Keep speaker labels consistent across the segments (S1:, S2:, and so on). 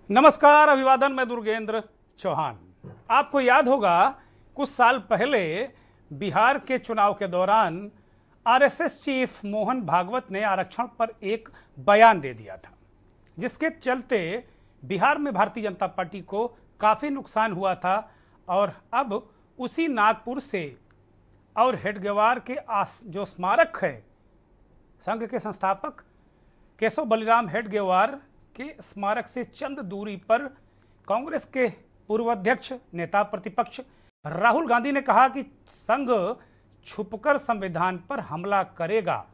S1: नमस्कार, अभिवादन। मैं दुर्गेंद्र चौहान। आपको याद होगा कुछ साल पहले बिहार के चुनाव के दौरान आरएसएस चीफ मोहन भागवत ने आरक्षण पर एक बयान दे दिया था, जिसके चलते बिहार में भारतीय जनता पार्टी को काफ़ी नुकसान हुआ था। और अब उसी नागपुर से और हेडगेवार के जो स्मारक है, संघ के संस्थापक केशव बलिराम हेडगेवार के स्मारक से चंद दूरी पर कांग्रेस के पूर्व अध्यक्ष नेता प्रतिपक्ष राहुल गांधी ने कहा कि संघ छुपकर संविधान पर हमला करेगा,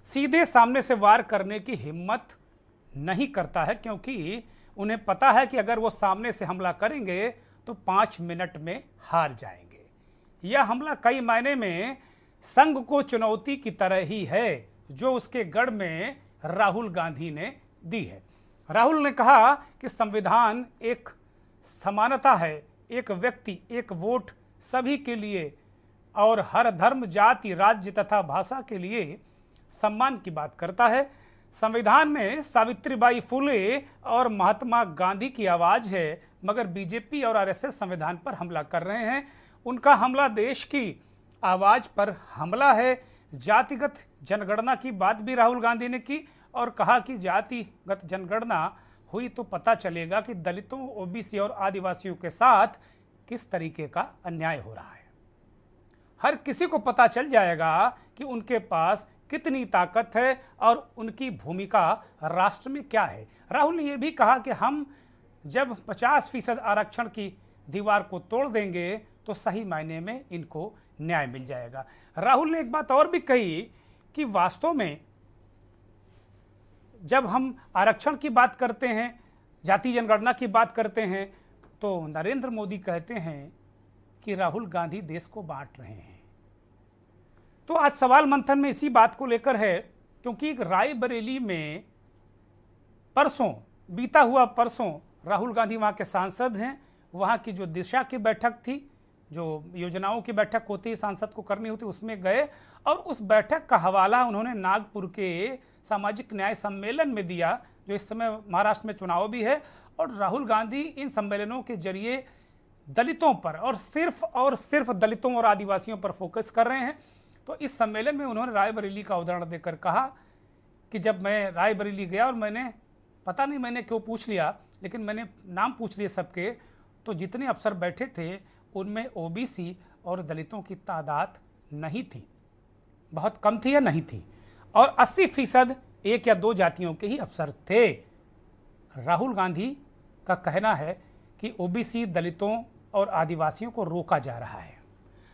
S1: सीधे सामने से वार करने की हिम्मत नहीं करता है, क्योंकि उन्हें पता है कि अगर वो सामने से हमला करेंगे तो 5 मिनट में हार जाएंगे। यह हमला कई मायने में संघ को चुनौती की तरह ही है जो उसके गढ़ में राहुल गांधी ने दी है। राहुल ने कहा कि संविधान एक समानता है, एक व्यक्ति एक वोट सभी के लिए और हर धर्म जाति राज्य तथा भाषा के लिए सम्मान की बात करता है। संविधान में सावित्रीबाई फुले और महात्मा गांधी की आवाज़ है, मगर बीजेपी और आरएसएस संविधान पर हमला कर रहे हैं। उनका हमला देश की आवाज़ पर हमला है। जातिगत जनगणना की बात भी राहुल गांधी ने की और कहा कि जातिगत जनगणना हुई तो पता चलेगा कि दलितों, ओबीसी और आदिवासियों के साथ किस तरीके का अन्याय हो रहा है। हर किसी को पता चल जाएगा कि उनके पास कितनी ताकत है और उनकी भूमिका राष्ट्र में क्या है। राहुल ने यह भी कहा कि हम जब 50% आरक्षण की दीवार को तोड़ देंगे तो सही मायने में इनको न्याय मिल जाएगा। राहुल ने एक बात और भी कही कि वास्तव में जब हम आरक्षण की बात करते हैं, जाति जनगणना की बात करते हैं, तो नरेंद्र मोदी कहते हैं कि राहुल गांधी देश को बांट रहे हैं। तो आज सवाल मंथन में इसी बात को लेकर है, क्योंकि रायबरेली में बीता हुआ परसों राहुल गांधी वहाँ के सांसद हैं। वहाँ की जो दिशा की बैठक थी, जो योजनाओं की बैठक होती है सांसद को करनी होती, उसमें गए और उस बैठक का हवाला उन्होंने नागपुर के सामाजिक न्याय सम्मेलन में दिया, जो इस समय महाराष्ट्र में चुनाव भी है। और राहुल गांधी इन सम्मेलनों के जरिए दलितों पर और सिर्फ दलितों और आदिवासियों पर फोकस कर रहे हैं। तो इस सम्मेलन में उन्होंने रायबरेली का उदाहरण देकर कहा कि जब मैं रायबरेली गया और मैंने क्यों पूछ लिया, लेकिन मैंने नाम पूछ लिए सबके, तो जितने अफसर बैठे थे उनमें ओबीसी और दलितों की तादाद नहीं थी, बहुत कम थी या नहीं थी, और 80% 1 या 2 जातियों के ही अफसर थे। राहुल गांधी का कहना है कि ओबीसी, दलितों और आदिवासियों को रोका जा रहा है।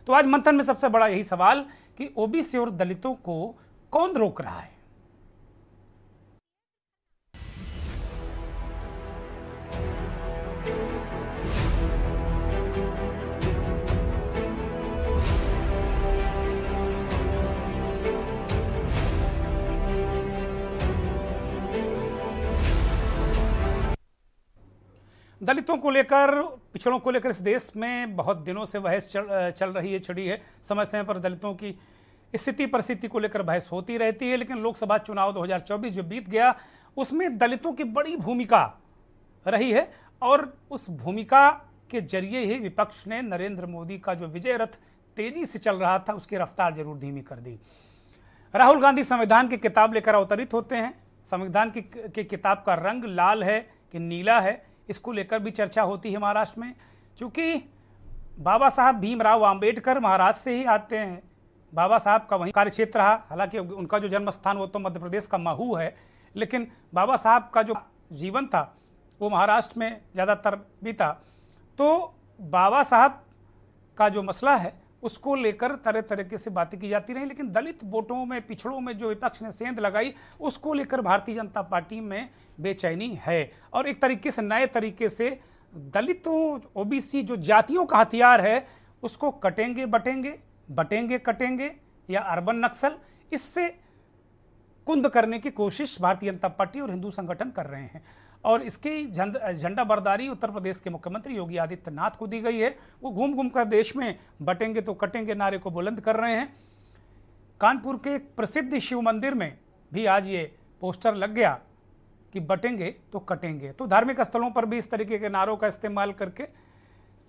S1: तो आज मंथन में सबसे बड़ा यही सवाल कि ओबीसी और दलितों को कौन रोक रहा है। दलितों को लेकर, पिछड़ों को लेकर इस देश में बहुत दिनों से बहस चल रही है, छिड़ी है। समय समय पर दलितों की स्थिति परिस्थिति को लेकर बहस होती रहती है, लेकिन लोकसभा चुनाव 2024 जो बीत गया उसमें दलितों की बड़ी भूमिका रही है। और उस भूमिका के जरिए ही विपक्ष ने नरेंद्र मोदी का जो विजय रथ तेजी से चल रहा था उसकी रफ्तार जरूर धीमी कर दी। राहुल गांधी संविधान की किताब लेकर अवतरित होते हैं। संविधान की किताब का रंग लाल है कि नीला है, इसको लेकर भी चर्चा होती है महाराष्ट्र में। चूँकि बाबा साहब भीमराव अंबेडकर महाराष्ट्र से ही आते हैं, बाबा साहब का वहीं कार्यक्षेत्र रहा, हालांकि उनका जो जन्म स्थान वो तो मध्य प्रदेश का महू है, लेकिन बाबा साहब का जो जीवन था वो महाराष्ट्र में ज़्यादातर बीता। तो बाबा साहब का जो मसला है उसको लेकर तरह तरीके से बातें की जाती रही, लेकिन दलित वोटों में, पिछड़ों में जो विपक्ष ने सेंध लगाई उसको लेकर भारतीय जनता पार्टी में बेचैनी है। और एक तरीके से नए तरीके से दलितों, ओबीसी जो जातियों का हथियार है उसको बटेंगे कटेंगे या अर्बन नक्सल, इससे कुंद करने की कोशिश भारतीय जनता पार्टी और हिंदू संगठन कर रहे हैं। और इसकी झंडा बरदारी उत्तर प्रदेश के मुख्यमंत्री योगी आदित्यनाथ को दी गई है। वो घूम घूम कर देश में बटेंगे तो कटेंगे नारे को बुलंद कर रहे हैं। कानपुर के एक प्रसिद्ध शिव मंदिर में भी आज ये पोस्टर लग गया कि बटेंगे तो कटेंगे। तो धार्मिक स्थलों पर भी इस तरीके के नारों का इस्तेमाल करके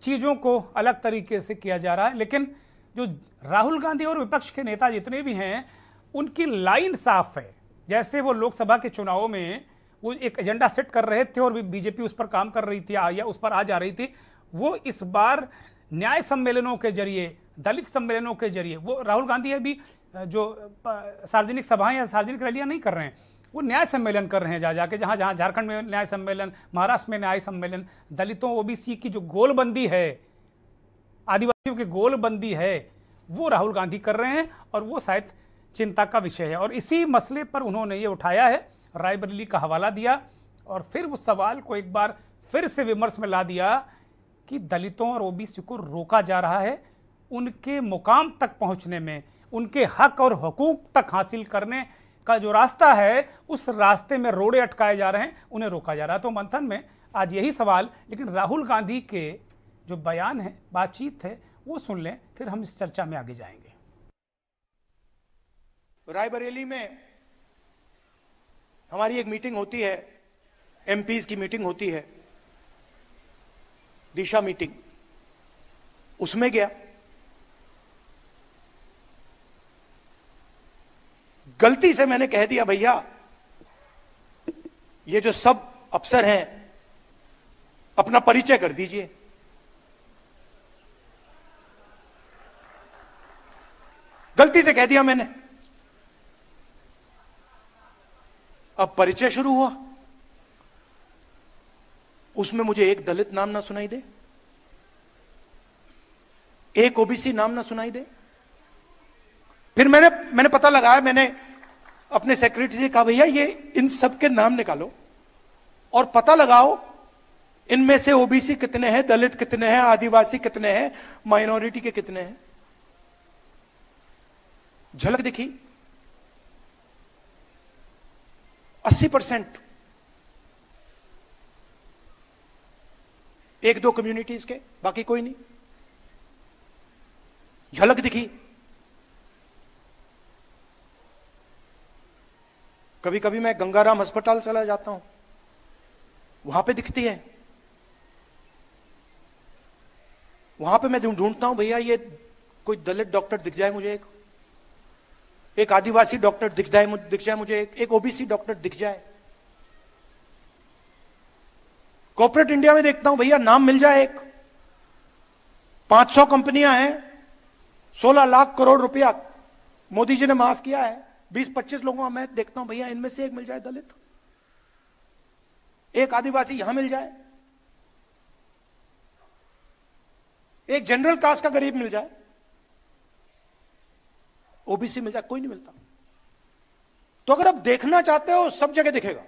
S1: चीज़ों को अलग तरीके से किया जा रहा है। लेकिन जो राहुल गांधी और विपक्ष के नेता जितने भी हैं, उनकी लाइन साफ है। जैसे वो लोकसभा के चुनावों में वो एक एजेंडा सेट कर रहे थे और बीजेपी उस पर काम कर रही थी या उस पर आ जा रही थी, वो इस बार न्याय सम्मेलनों के जरिए, दलित सम्मेलनों के जरिए, वो राहुल गांधी अभी जो सार्वजनिक सभाएं या सार्वजनिक रैलियां नहीं कर रहे हैं, वो न्याय सम्मेलन कर रहे हैं जा जाके। जहां जहां झारखंड में न्याय सम्मेलन, महाराष्ट्र में न्याय सम्मेलन, दलितों ओबीसी की जो गोलबंदी है, आदिवासियों की गोलबंदी है, वो राहुल गांधी कर रहे हैं और वो शायद चिंता का विषय है। और इसी मसले पर उन्होंने ये उठाया है, रायबरेली का हवाला दिया और फिर उस सवाल को एक बार फिर से विमर्श में ला दिया कि दलितों और ओबीसी को रोका जा रहा है उनके मुकाम तक पहुंचने में, उनके हक और हकूक तक हासिल करने का जो रास्ता है, उस रास्ते में रोड़े अटकाए जा रहे हैं, उन्हें रोका जा रहा है। तो मंथन में आज यही सवाल, लेकिन राहुल गांधी के जो बयान है, बातचीत है, वो सुन लें, फिर हम इस चर्चा में आगे जाएंगे।
S2: रायबरेली में हमारी एक मीटिंग होती है, एमपीज की मीटिंग होती है, दिशा मीटिंग, उसमें गया। गलती से मैंने कह दिया, भैया ये जो सब अफसर हैं अपना परिचय कर दीजिए। गलती से कह दिया मैंने। अब परिचय शुरू हुआ, उसमें मुझे एक दलित नाम ना सुनाई दे, एक ओबीसी नाम ना सुनाई दे। फिर मैंने पता लगाया, मैंने अपने सेक्रेटरी से कहा, भैया ये इन सब के नाम निकालो और पता लगाओ इनमें से ओबीसी कितने हैं, दलित कितने हैं, आदिवासी कितने हैं, माइनॉरिटी के कितने हैं। झलक दिखी, 80%। एक दो कम्युनिटीज के, बाकी कोई नहीं। झलक दिखी। कभी कभी मैं गंगाराम अस्पताल चला जाता हूं, वहां पे दिखती है। वहां पे मैं ढूंढता हूं, भैया ये कोई दलित डॉक्टर दिख जाए मुझे, एक आदिवासी डॉक्टर दिख जाए मुझे, एक ओबीसी डॉक्टर दिख जाए। कॉर्पोरेट इंडिया में देखता हूं, भैया नाम मिल जाए एक। 500 कंपनियां हैं, 16 लाख करोड़ रुपया मोदी जी ने माफ किया है। 20-25 लोगों का मैं देखता हूं, भैया इनमें से एक मिल जाए दलित, एक आदिवासी यहां मिल जाए, एक जनरल कास्ट का गरीब मिल जाए, ओबीसी मिल जाए। कोई नहीं मिलता। तो अगर आप देखना चाहते हो, सब जगह दिखेगा।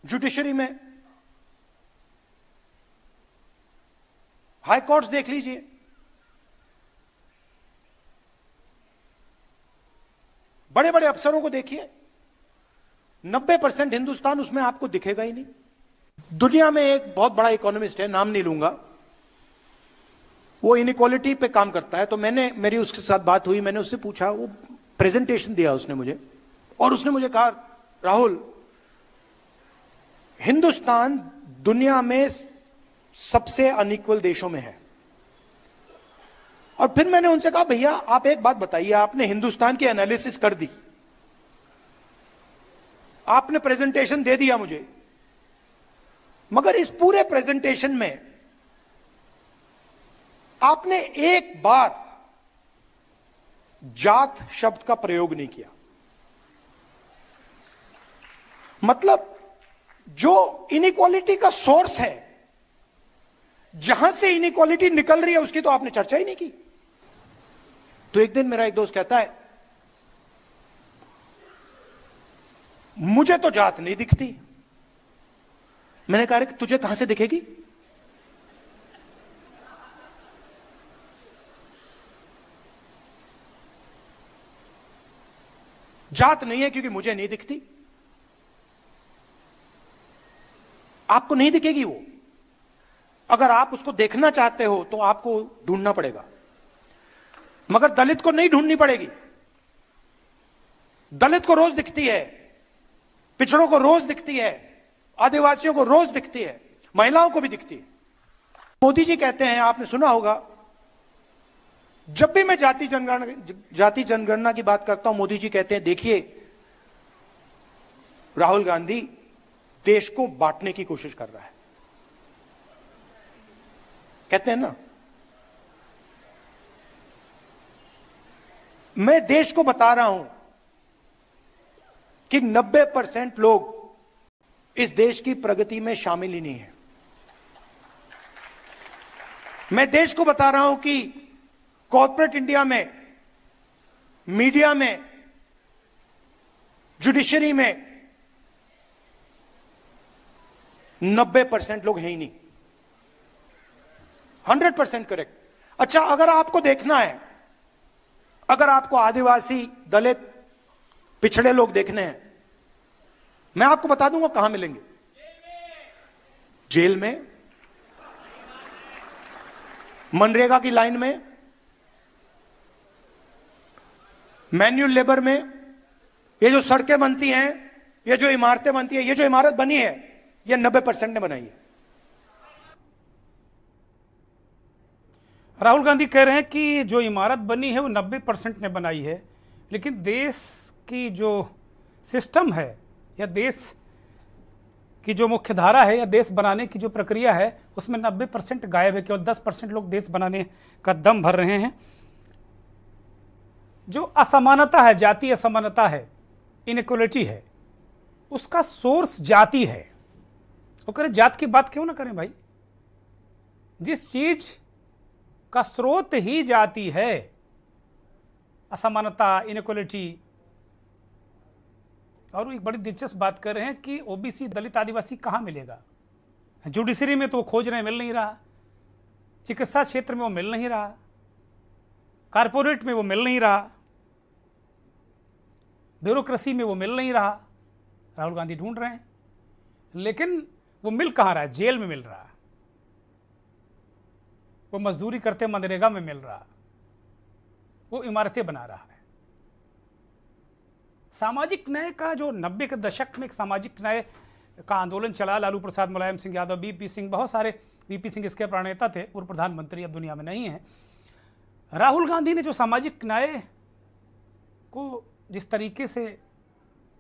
S2: जुडिशरी में हाई कोर्ट्स देख लीजिए, बड़े बड़े अफसरों को देखिए, 90% हिंदुस्तान उसमें आपको दिखेगा ही नहीं। दुनिया में एक बहुत बड़ा इकोनॉमिस्ट है, नाम नहीं लूंगा, वो इनइक्वालिटी पे काम करता है। तो मेरी उसके साथ बात हुई, मैंने उससे पूछा, वो प्रेजेंटेशन दिया उसने मुझे, और उसने मुझे कहा, राहुल हिंदुस्तान दुनिया में सबसे अनइक्वल देशों में है। और फिर मैंने उनसे कहा, भैया आप एक बात बताइए, आपने हिंदुस्तान की एनालिसिस कर दी, आपने प्रेजेंटेशन दे दिया मुझे, मगर इस पूरे प्रेजेंटेशन में आपने एक बार जात शब्द का प्रयोग नहीं किया। मतलब जो इनइक्वालिटी का सोर्स है, जहां से इनइक्वालिटी निकल रही है, उसकी तो आपने चर्चा ही नहीं की। तो एक दिन मेरा एक दोस्त कहता है, मुझे तो जात नहीं दिखती। मैंने कहा, तुझे कहां से दिखेगी? जात नहीं है क्योंकि मुझे नहीं दिखती। आपको नहीं दिखेगी वो। अगर आप उसको देखना चाहते हो तो आपको ढूंढना पड़ेगा। मगर दलित को नहीं ढूंढनी पड़ेगी। दलित को रोज दिखती है, पिछड़ों को रोज दिखती है, आदिवासियों को रोज दिखती है, महिलाओं को भी दिखती है। मोदी जी कहते हैं, आपने सुना होगा, जब भी मैं जाति जनगणना की बात करता हूं, मोदी जी कहते हैं, देखिए राहुल गांधी देश को बांटने की कोशिश कर रहा है। कहते हैं ना, मैं देश को बता रहा हूं कि 90% लोग इस देश की प्रगति में शामिल ही नहीं है। मैं देश को बता रहा हूं कि कॉर्पोरेट इंडिया में, मीडिया में, जुडिशरी में 90% लोग हैं ही नहीं। 100% करेक्ट। अच्छा, अगर आपको देखना है, अगर आपको आदिवासी, दलित, पिछड़े लोग देखने हैं, मैं आपको बता दूंगा कहां मिलेंगे। जेल में, मनरेगा की लाइन में, मैन्युअल लेबर में। ये जो सड़कें बनती हैं, ये जो इमारतें बनती हैं, ये जो इमारत बनी है, ये 90% ने बनाई है।
S1: राहुल गांधी कह रहे हैं कि जो इमारत बनी है वो 90% ने बनाई है, लेकिन देश की जो सिस्टम है या देश की जो मुख्य धारा है या देश बनाने की जो प्रक्रिया है, उसमें 90% गायब है। केवल 10% लोग देश बनाने का दम भर रहे हैं। जो असमानता है, जातीय असमानता है, इनइक्वलिटी है, उसका सोर्स जाति है। वो करें जात की बात क्यों ना करें भाई? जिस चीज का स्रोत ही जाति है, असमानता, इनइक्वलिटी। और एक बड़ी दिलचस्प बात कर रहे हैं कि ओबीसी, दलित, आदिवासी कहां मिलेगा? जुडिशरी में तो वो खोज रहे, मिल नहीं रहा। चिकित्सा क्षेत्र में वो मिल नहीं रहा, कारपोरेट में वो मिल नहीं रहा, ब्यूरोक्रेसी में वो मिल नहीं रहा। राहुल गांधी ढूंढ रहे हैं, लेकिन वो मिल कहां रहा है? जेल में मिल रहा है, वो मजदूरी करते मनरेगा में मिल रहा, वो इमारतें बना रहा है। सामाजिक न्याय का जो 90 के दशक में एक सामाजिक न्याय का आंदोलन चला, लालू प्रसाद, मुलायम सिंह यादव, बीपी सिंह, बहुत सारे, बीपी सिंह इसके प्रणेता थे, पूर्व प्रधानमंत्री, अब दुनिया में नहीं है। राहुल गांधी ने जो सामाजिक न्याय को जिस तरीके से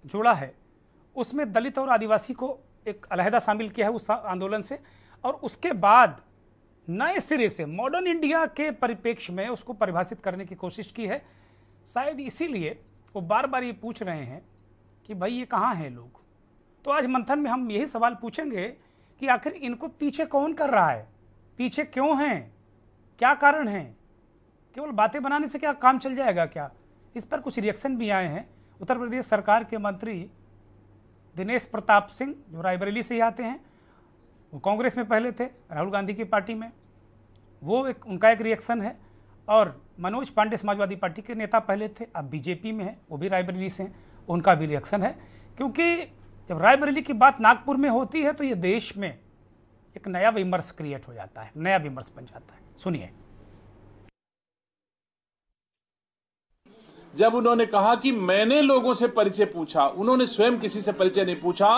S1: जोड़ा है, उसमें दलित और आदिवासी को एक अलहदा शामिल किया है उस आंदोलन से, और उसके बाद नए सिरे से मॉडर्न इंडिया के परिप्रेक्ष्य में उसको परिभाषित करने की कोशिश की है। शायद इसीलिए वो बार बार ये पूछ रहे हैं कि भाई ये कहाँ हैं लोग। तो आज मंथन में हम यही सवाल पूछेंगे कि आखिर इनको पीछे कौन कर रहा है, पीछे क्यों हैं, क्या कारण है? केवल बातें बनाने से क्या काम चल जाएगा क्या? इस पर कुछ रिएक्शन भी आए हैं। उत्तर प्रदेश सरकार के मंत्री दिनेश प्रताप सिंह, जो रायबरेली से ही आते हैं, वो कांग्रेस में पहले थे, राहुल गांधी की पार्टी में, वो उनका एक रिएक्शन है। और मनोज पांडे समाजवादी पार्टी के नेता पहले थे, अब बीजेपी में है, वो भी रायबरेली से हैं, उनका भी रिएक्शन है। क्योंकि जब रायबरेली की बात नागपुर में होती है तो ये देश में एक नया विमर्श क्रिएट हो जाता है, नया विमर्श बन जाता है। सुनिए।
S3: जब उन्होंने कहा कि मैंने लोगों से परिचय पूछा, उन्होंने स्वयं किसी से परिचय नहीं पूछा।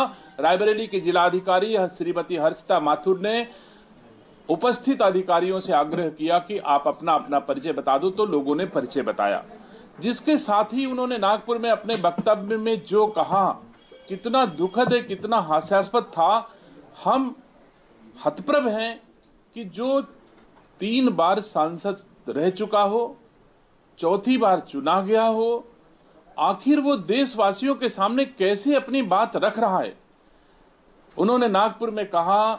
S3: रायबरेली के जिलाधिकारी श्रीमती हर्षिता माथुर ने उपस्थित अधिकारियों से आग्रह किया कि आप अपना अपना परिचय बता दो, तो लोगों ने परिचय बताया। जिसके साथ ही उन्होंने नागपुर में अपने वक्तव्य में जो कहा, कितना दुखद है, कितना हास्यास्पद था। हम हतप्रभ हैं कि जो 3 बार सांसद रह चुका हो, चौथी बार चुना गया हो, आखिर वो देशवासियों के सामने कैसे अपनी बात रख रहा है। उन्होंने नागपुर में कहा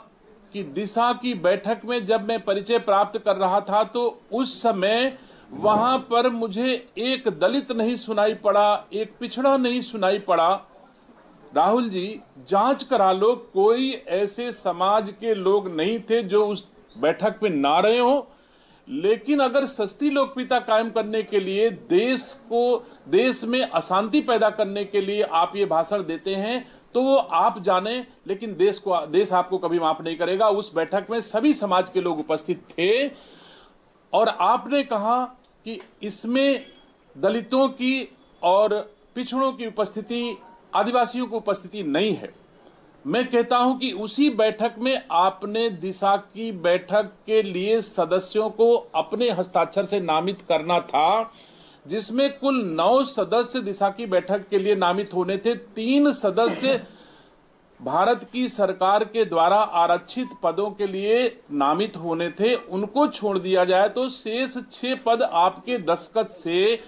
S3: कि दिशा की बैठक में जब मैं परिचय प्राप्त कर रहा था तो उस समय वहां पर मुझे एक दलित नहीं सुनाई पड़ा, एक पिछड़ा नहीं सुनाई पड़ा। राहुल जी, जांच करा लो, कोई ऐसे समाज के लोग नहीं थे जो उस बैठक में ना रहे हो। लेकिन अगर सस्ती लोकप्रियता कायम करने के लिए, देश में अशांति पैदा करने के लिए आप ये भाषण देते हैं तो वो आप जाने, लेकिन देश आपको कभी माफ नहीं करेगा। उस बैठक में सभी समाज के लोग उपस्थित थे और आपने कहा कि इसमें दलितों की और पिछड़ों की उपस्थिति, आदिवासियों की उपस्थिति नहीं है। मैं कहता हूं कि उसी बैठक में आपने दिशा की बैठक के लिए सदस्यों को अपने हस्ताक्षर से नामित करना था, जिसमें कुल 9 सदस्य दिशा की बैठक के लिए नामित होने थे। 3 सदस्य भारत की सरकार के द्वारा आरक्षित पदों के लिए नामित होने थे, उनको छोड़ दिया जाए तो शेष 6 पद आपके दस्तखत से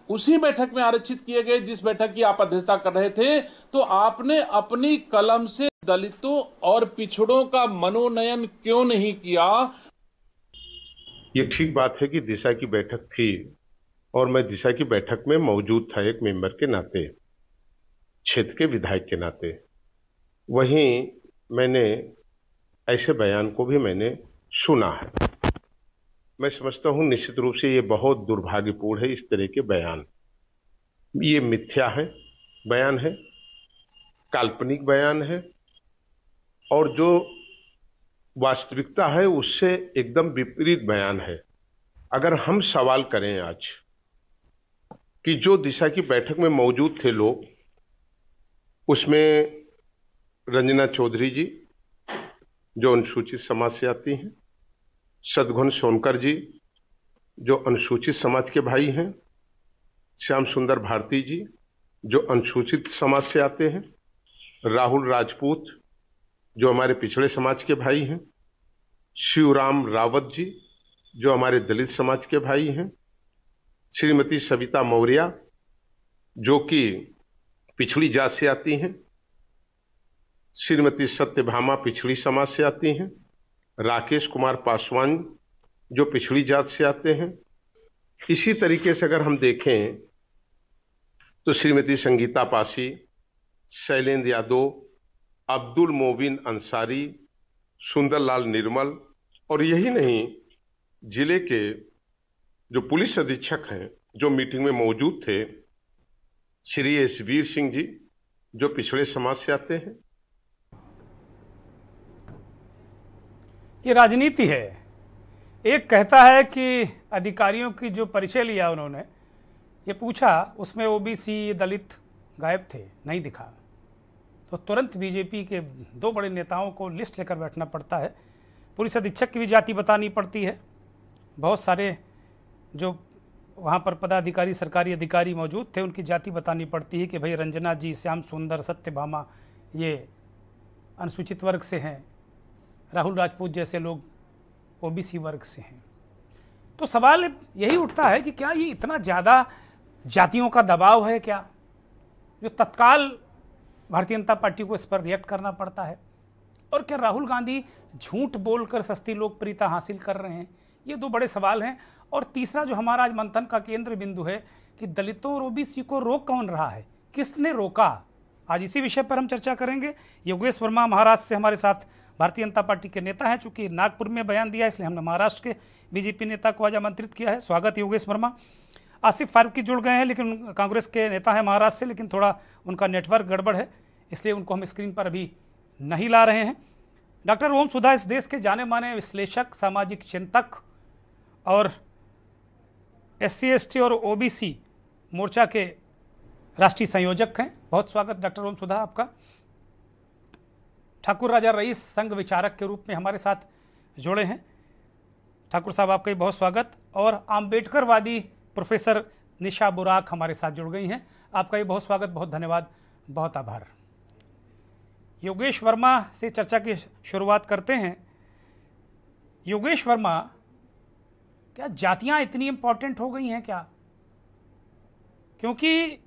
S3: उसी बैठक में आरक्षित किए गए जिस बैठक की आप अध्यक्षता कर रहे थे। तो आपने अपनी कलम से दलितों और पिछड़ों का मनोनयन क्यों नहीं किया?
S4: ये ठीक बात है कि दिशा की बैठक थी और मैं दिशा की बैठक में मौजूद था एक मेंबर के नाते, क्षेत्र के विधायक के नाते। वहीं मैंने ऐसे बयान को भी मैंने सुना है। मैं समझता हूं निश्चित रूप से ये बहुत दुर्भाग्यपूर्ण है। इस तरह के बयान, ये मिथ्या है, बयान है, काल्पनिक बयान है और जो वास्तविकता है उससे एकदम विपरीत बयान है। अगर हम सवाल करें आज कि जो दिशा की बैठक में मौजूद थे लोग, उसमें रंजना चौधरी जी जो अनुसूचित समाज से आती हैं, सदगुण सोनकर जी जो अनुसूचित समाज के भाई हैं, श्याम सुंदर भारती जी जो अनुसूचित समाज से आते हैं, राहुल राजपूत जो हमारे पिछड़े समाज के भाई हैं, शिवराम रावत जी जो हमारे दलित समाज के भाई हैं, श्रीमती सविता मौर्य जो कि पिछड़ी जात से आती हैं, श्रीमती सत्यभामा पिछड़ी समाज से आती हैं, राकेश कुमार पासवान जो पिछड़ी जात से आते हैं। इसी तरीके से अगर हम देखें तो श्रीमती संगीता पासी, शैलेंद्र यादव, अब्दुल मोबिन अंसारी, सुंदरलाल निर्मल और यही नहीं, जिले के जो पुलिस अधीक्षक हैं जो मीटिंग में मौजूद थे, श्री एस वीर सिंह जी जो पिछड़े समाज से आते हैं।
S1: ये राजनीति है। एक कहता है कि अधिकारियों की जो परिचय लिया उन्होंने, ये पूछा, उसमें ओबीसी दलित गायब थे, नहीं दिखा, तो तुरंत बीजेपी के 2 बड़े नेताओं को लिस्ट लेकर बैठना पड़ता है। पुलिस अधीक्षक की भी जाति बतानी पड़ती है। बहुत सारे जो वहाँ पर पदाधिकारी, सरकारी अधिकारी मौजूद थे, उनकी जाति बतानी पड़ती है कि भाई रंजना जी, श्याम सुंदर, सत्यभामा ये अनुसूचित वर्ग से हैं, राहुल राजपूत जैसे लोग ओबीसी वर्ग से हैं। तो सवाल यही उठता है कि क्या ये इतना ज़्यादा जातियों का दबाव है क्या, जो तत्काल भारतीय जनता पार्टी को इस पर रिएक्ट करना पड़ता है? और क्या राहुल गांधी झूठ बोलकर सस्ती लोकप्रियता हासिल कर रहे हैं? ये 2 बड़े सवाल हैं। और तीसरा जो हमारा आज मंथन का केंद्र बिंदु है कि दलितों और ओबीसी को रोक कौन रहा है, किसने रोका? आज इसी विषय पर हम चर्चा करेंगे। योगेश वर्मा महाराष्ट्र से हमारे साथ भारतीय जनता पार्टी के नेता हैं। चूंकि नागपुर में बयान दिया इसलिए हमने महाराष्ट्र के बीजेपी नेता को आज आमंत्रित किया है। स्वागत योगेश वर्मा। आसिफ फारूकी जुड़ गए हैं, लेकिन कांग्रेस के नेता हैं महाराष्ट्र से, लेकिन थोड़ा उनका नेटवर्क गड़बड़ है, इसलिए उनको हम स्क्रीन पर अभी नहीं ला रहे हैं। डॉक्टर ओम सुधा इस देश के जाने माने विश्लेषक, सामाजिक चिंतक और SC ST और OBC मोर्चा के राष्ट्रीय संयोजक हैं। बहुत स्वागत डॉक्टर ओम सुधा आपका। ठाकुर राजा रईस संघ विचारक के रूप में हमारे साथ जुड़े हैं। ठाकुर साहब आपका भी बहुत स्वागत। और आम्बेडकरवादी प्रोफेसर निशा बुराक हमारे साथ जुड़ गई हैं, आपका भी बहुत स्वागत, बहुत धन्यवाद, बहुत आभार। योगेश वर्मा से चर्चा की शुरुआत करते हैं। योगेश वर्मा, क्या जातियां इतनी इंपॉर्टेंट हो गई हैं क्या? क्योंकि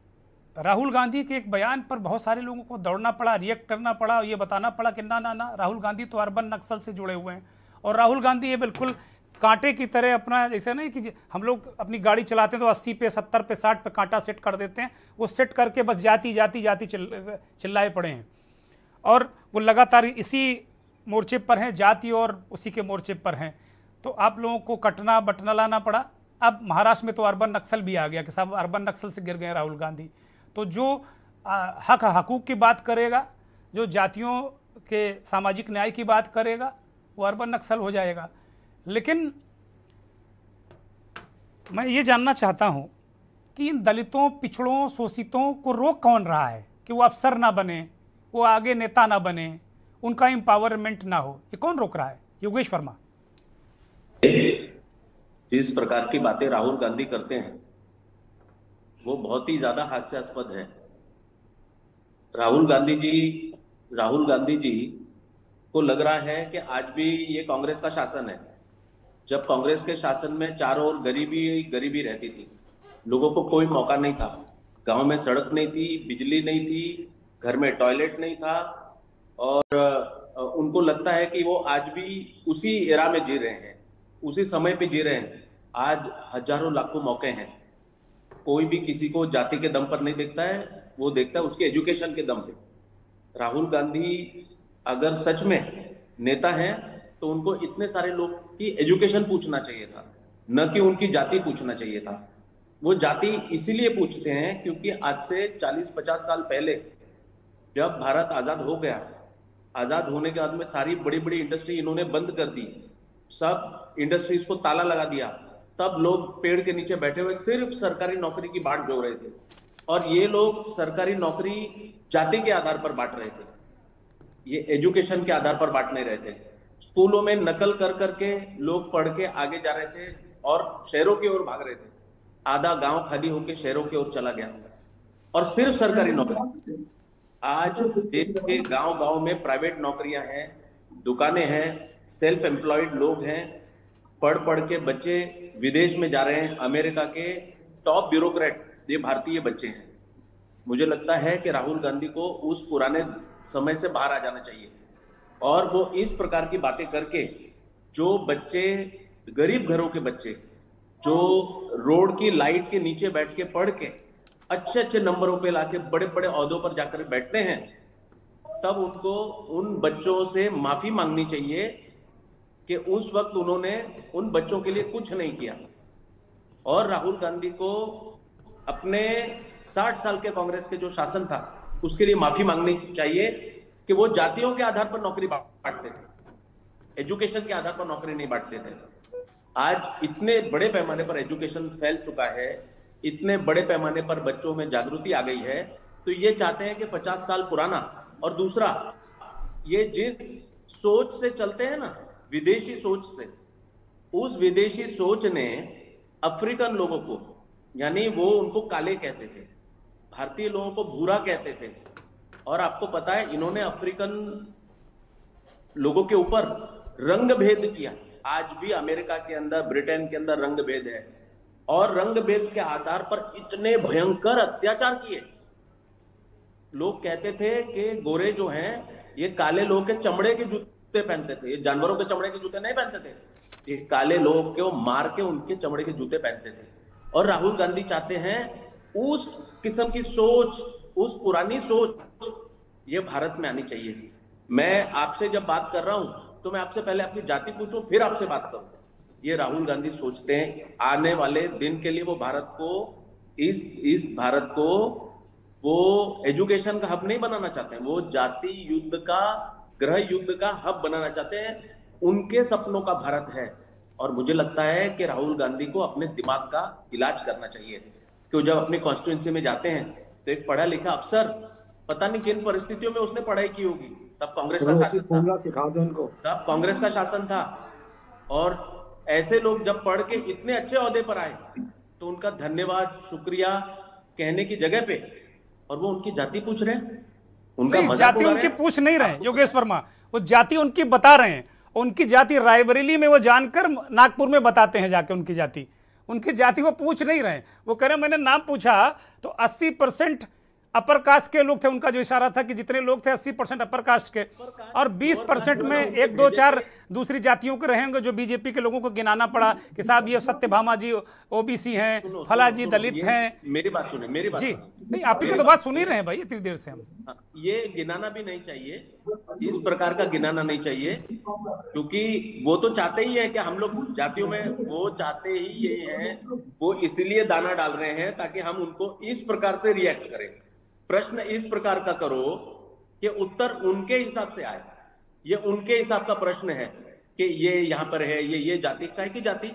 S1: राहुल गांधी के एक बयान पर बहुत सारे लोगों को दौड़ना पड़ा, रिएक्ट करना पड़ा, ये बताना पड़ा कि ना ना ना, राहुल गांधी तो अर्बन नक्सल से जुड़े हुए हैं। और राहुल गांधी ये बिल्कुल कांटे की तरह अपना, जैसे नहीं कि हम लोग अपनी गाड़ी चलाते हैं तो 80 पे, 70 पे, 60 पे कांटा सेट कर देते हैं, वो सेट करके बस जाति जाति जाति चिल्लाए पड़े हैं। और वो लगातार इसी मोर्चे पर हैं, जाति और उसी के मोर्चे पर हैं। तो आप लोगों को कटना बटना लाना पड़ा। अब महाराष्ट्र में तो अर्बन नक्सल भी आ गया कि साहब अर्बन नक्सल से गिर गए राहुल गांधी। तो जो हक हकूक़ की बात करेगा, जो जातियों के सामाजिक न्याय की बात करेगा, वो अर्बन नक्सल हो जाएगा। लेकिन मैं ये जानना चाहता हूं कि इन दलितों, पिछड़ों, शोषितों को रोक कौन रहा है कि वो अफसर ना बने, वो आगे नेता ना बने, उनका एम्पावरमेंट ना हो? ये कौन रोक रहा है? योगेश वर्मा।
S5: जिस प्रकार की बातें राहुल गांधी करते हैं वो बहुत ही ज्यादा हास्यास्पद है। राहुल गांधी जी को लग रहा है कि आज भी ये कांग्रेस का शासन है। जब कांग्रेस के शासन में चारों ओर गरीबी रहती थी, लोगों को कोई मौका नहीं था, गांव में सड़क नहीं थी, बिजली नहीं थी, घर में टॉयलेट नहीं था, और उनको लगता है कि वो आज भी उसी एरा में जी रहे हैं, उसी समय पे जी रहे हैं। आज हजारों लाखों मौके हैं। कोई भी किसी को जाति के दम पर नहीं देखता है, वो देखता है उसके एजुकेशन के दम पे। राहुल गांधी अगर सच में नेता हैं तो उनको इतने सारे लोग की एजुकेशन पूछना चाहिए था, न कि उनकी जाति पूछना चाहिए था। वो जाति इसीलिए पूछते हैं क्योंकि आज से 40-50 साल पहले जब भारत आजाद हो गया, आजाद होने के बाद में सारी बड़ी बड़ी इंडस्ट्री इन्होंने बंद कर दी, सब इंडस्ट्रीज को ताला लगा दिया। तब लोग पेड़ के नीचे बैठे हुए सिर्फ सरकारी नौकरी की बांट जोड़ रहे थे, और ये लोग सरकारी नौकरी जाति के आधार पर बांट रहे थे, ये एजुकेशन के आधार पर बांट नहीं रहे थे। स्कूलों में नकल कर करके लोग पढ़ के आगे जा रहे थे और शहरों की ओर भाग रहे थे। आधा गांव खाली होकर शहरों की ओर चला गया, और सिर्फ सरकारी नौकरी। आज देश के गांव में प्राइवेट नौकरियां हैं, दुकानें हैं, सेल्फ एम्प्लॉयड लोग हैं, पढ़ के बच्चे विदेश में जा रहे हैं। अमेरिका के टॉप ब्यूरोक्रेट ये भारतीय बच्चे हैं। मुझे लगता है कि राहुल गांधी को उस पुराने समय से बाहर आ जाना चाहिए, और वो इस प्रकार की बातें करके जो बच्चे, गरीब घरों के बच्चे जो रोड की लाइट के नीचे बैठ के पढ़ के अच्छे अच्छे नंबरों पे लाके बड़े बड़े ओहदों पर जाकर बैठते हैं, तब उनको उन बच्चों से माफी मांगनी चाहिए कि उस वक्त उन्होंने उन बच्चों के लिए कुछ नहीं किया। और राहुल गांधी को अपने 60 साल के कांग्रेस के जो शासन था उसके लिए माफी मांगनी चाहिए कि वो जातियों के आधार पर नौकरी बांटते थे, एजुकेशन के आधार पर नौकरी नहीं बांटते थे। आज इतने बड़े पैमाने पर एजुकेशन फैल चुका है, इतने बड़े पैमाने पर बच्चों में जागृति आ गई है, तो ये चाहते हैं कि 50 साल पुराना। और दूसरा, ये जिस सोच से चलते हैं ना, विदेशी सोच से, उस विदेशी सोच ने अफ्रीकन लोगों को, यानी वो उनको काले कहते थे, भारतीय लोगों को भूरा कहते थे। और आपको पता है इन्होंने अफ्रीकन लोगों के ऊपर रंग भेद किया। आज भी अमेरिका के अंदर, ब्रिटेन के अंदर रंग भेद है, और रंग भेद के आधार पर इतने भयंकर अत्याचार किए। लोग कहते थे कि गोरे जो हैं ये काले लोग के चमड़े के जूते पहनते थे, ये जानवरों के चमड़े के जूते नहीं पहनते थे, ये काले लोग को मार के उनके चमड़े के जूते पहनते थे। और राहुल गांधी चाहते हैं उस किस्म की सोच, उस पुरानी सोच ये भारत में आनी चाहिए। मैं आपसे जब बात कर रहा हूं तो मैं आपसे पहले अपनी जाति पूछूं, फिर आपसे बात करूं। ये राहुल गांधी सोचते हैं आने वाले दिन के लिए वो भारत को, इस भारत को वो एजुकेशन का हब नहीं बनाना चाहते हैं, वो जाति युद्ध का, गृह युद्ध का हब बनाना चाहते हैं। उनके सपनों का भारत है। और मुझे लगता है कि राहुल गांधी को अपने दिमाग का इलाज करना चाहिए। क्यों, जब अपनी कॉन्स्टिट्यूंसी में जाते हैं तो एक पढ़ा लिखा अफसर, पता नहीं किन परिस्थितियों में उसने पढ़ाई की होगी, तब कांग्रेस का शासन था, तब कांग्रेस का शासन था। और ऐसे लोग जब पढ़ के इतने अच्छे ओहदे पर आए तो उनका धन्यवाद, शुक्रिया कहने की जगह पे, और वो उनकी जाति पूछ रहे हैं, उनका
S1: जाति उनकी पूछ नहीं रहे योगेश वर्मा, वो जाति उनकी बता रहे हैं। उनकी जाति रायबरेली में वो जानकर नागपुर में बताते हैं जाके उनकी जाति वो पूछ नहीं रहे। वो कह रहे हैं मैंने नाम पूछा तो 80% अपर कास्ट के लोग थे। उनका जो इशारा था कि जितने लोग थे 80% अपर कास्ट के, और 20% में 1-2-4 दूसरी जातियों के रहेंगे जो बीजेपी के लोगों को गिनाना पड़ा कि साहब ये सत्यभामा जी ओबीसी हैं, फला जी दलित हैं।
S5: मेरी बात सुने, मेरी बात
S1: जी नहीं, आप ही की तो बात सुन ही रहे हैं भाई इतनी देर से हम।
S5: ये गिनाना भी नहीं चाहिए, इस प्रकार का गिनाना नहीं चाहिए, क्योंकि वो तो चाहते ही है कि हम लोग जातियों में, वो चाहते ही ये हैं, वो इसीलिए दाना डाल रहे हैं ताकि हम उनको इस प्रकार से रिएक्ट करें। प्रश्न इस प्रकार का करो कि उत्तर उनके हिसाब से आए। ये उनके हिसाब का प्रश्न है कि ये यहां पर है, ये जाति, काय की जाति?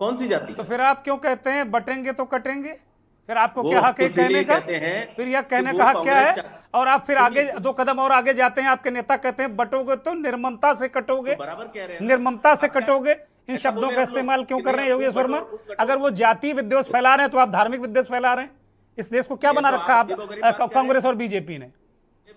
S5: कौन सी जाति?
S1: तो फिर आप क्यों कहते हैं बटेंगे तो कटेंगे? फिर आपको
S5: वो
S1: क्या हक है
S5: तो
S1: कहने
S5: इसीलिए
S1: का?
S5: कहते हैं
S1: फिर यह कहने
S5: कि
S1: का
S5: वो
S1: हक क्या है?
S5: कांग्रेस
S1: और आप फिर आगे 2 कदम और आगे जाते हैं, आपके नेता कहते हैं बटोगे तो निर्ममता से कटोगे,
S5: तो बराबर कह रहे हैं ना।
S1: निर्ममता से
S5: आप क्या-
S1: कटोगे। इन
S5: ऐसा
S1: शब्दों
S5: बोले
S1: का
S5: हम लोग
S1: इस्तेमाल क्यों
S5: कि
S1: कर
S5: नहीं,
S1: रहे हैं योगेश
S5: खूब
S1: वर्मा?
S5: बटो, खूब कटो।
S1: अगर वो जाति विद्वेष फैला रहे हैं तो आप धार्मिक विद्वेष फैला रहे हैं। इस देश को क्या
S5: ये
S1: बना
S5: तो
S1: रखा
S5: आप देखो, गरीब बात
S1: आप
S5: कह रहे
S1: कांग्रेस
S5: हैं।
S1: और बीजेपी ने?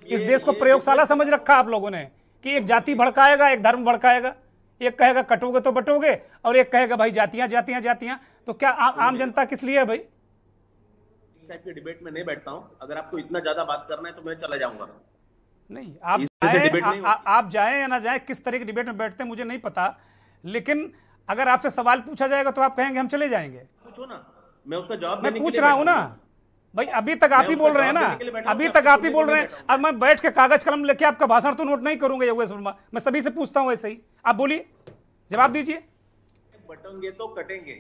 S1: इस
S5: ये-
S1: देश को
S5: ये
S1: प्रयोगशाला
S5: विद्वेष-
S1: समझ रखा आप लोगों ने कि एक जाति भड़काएगा, एक धर्म भड़काएगा, एक कहेगा कटोगे तो बटोगे और एक कहेगा भाई जातियां जातियां जातियां। तो क्या आम जनता किस लिए है भाई?
S5: इस टाइप के डिबेट में नहीं बैठता हूं। अगर आपको इतना ज्यादा बात करना है तो मैं चला जाऊंगा।
S1: नहीं, आप
S5: इस तरह से
S1: जाएं,
S5: डिबेट नहीं
S1: आप जाएं या ना जाएं, किस तरह के डिबेट में बैठते हैं मुझे नहीं पता, लेकिन अगर आपसे सवाल पूछा जाएगा तो आप कहेंगे हम चले जाएंगे।
S5: पूछो ना, मैं उसका जवाब
S1: मैं
S5: देने के
S1: पूछ
S5: लिए
S1: रहा हूं
S5: बैठा
S1: ना भाई, अभी तक आप
S5: मैं
S1: ही
S5: उसका
S1: बोल रहे हैं
S5: जवाब
S1: ना,
S5: देने के लिए बैठा हूं
S1: अभी
S5: कि
S1: तक
S5: आपको
S1: आप ही
S5: सुनने
S1: बोल
S5: के
S1: रहे
S5: लिए
S1: हैं।
S5: बैठा
S1: और मैं बैठ के कागज कलम लेके आपका भाषण तो नोट नहीं करूंगा योगेश वर्मा। मैं सभी से पूछता हूं ऐसे ही, आप बोलिए, जवाब दीजिए।
S5: हूं। बटेंगे तो कटेंगे,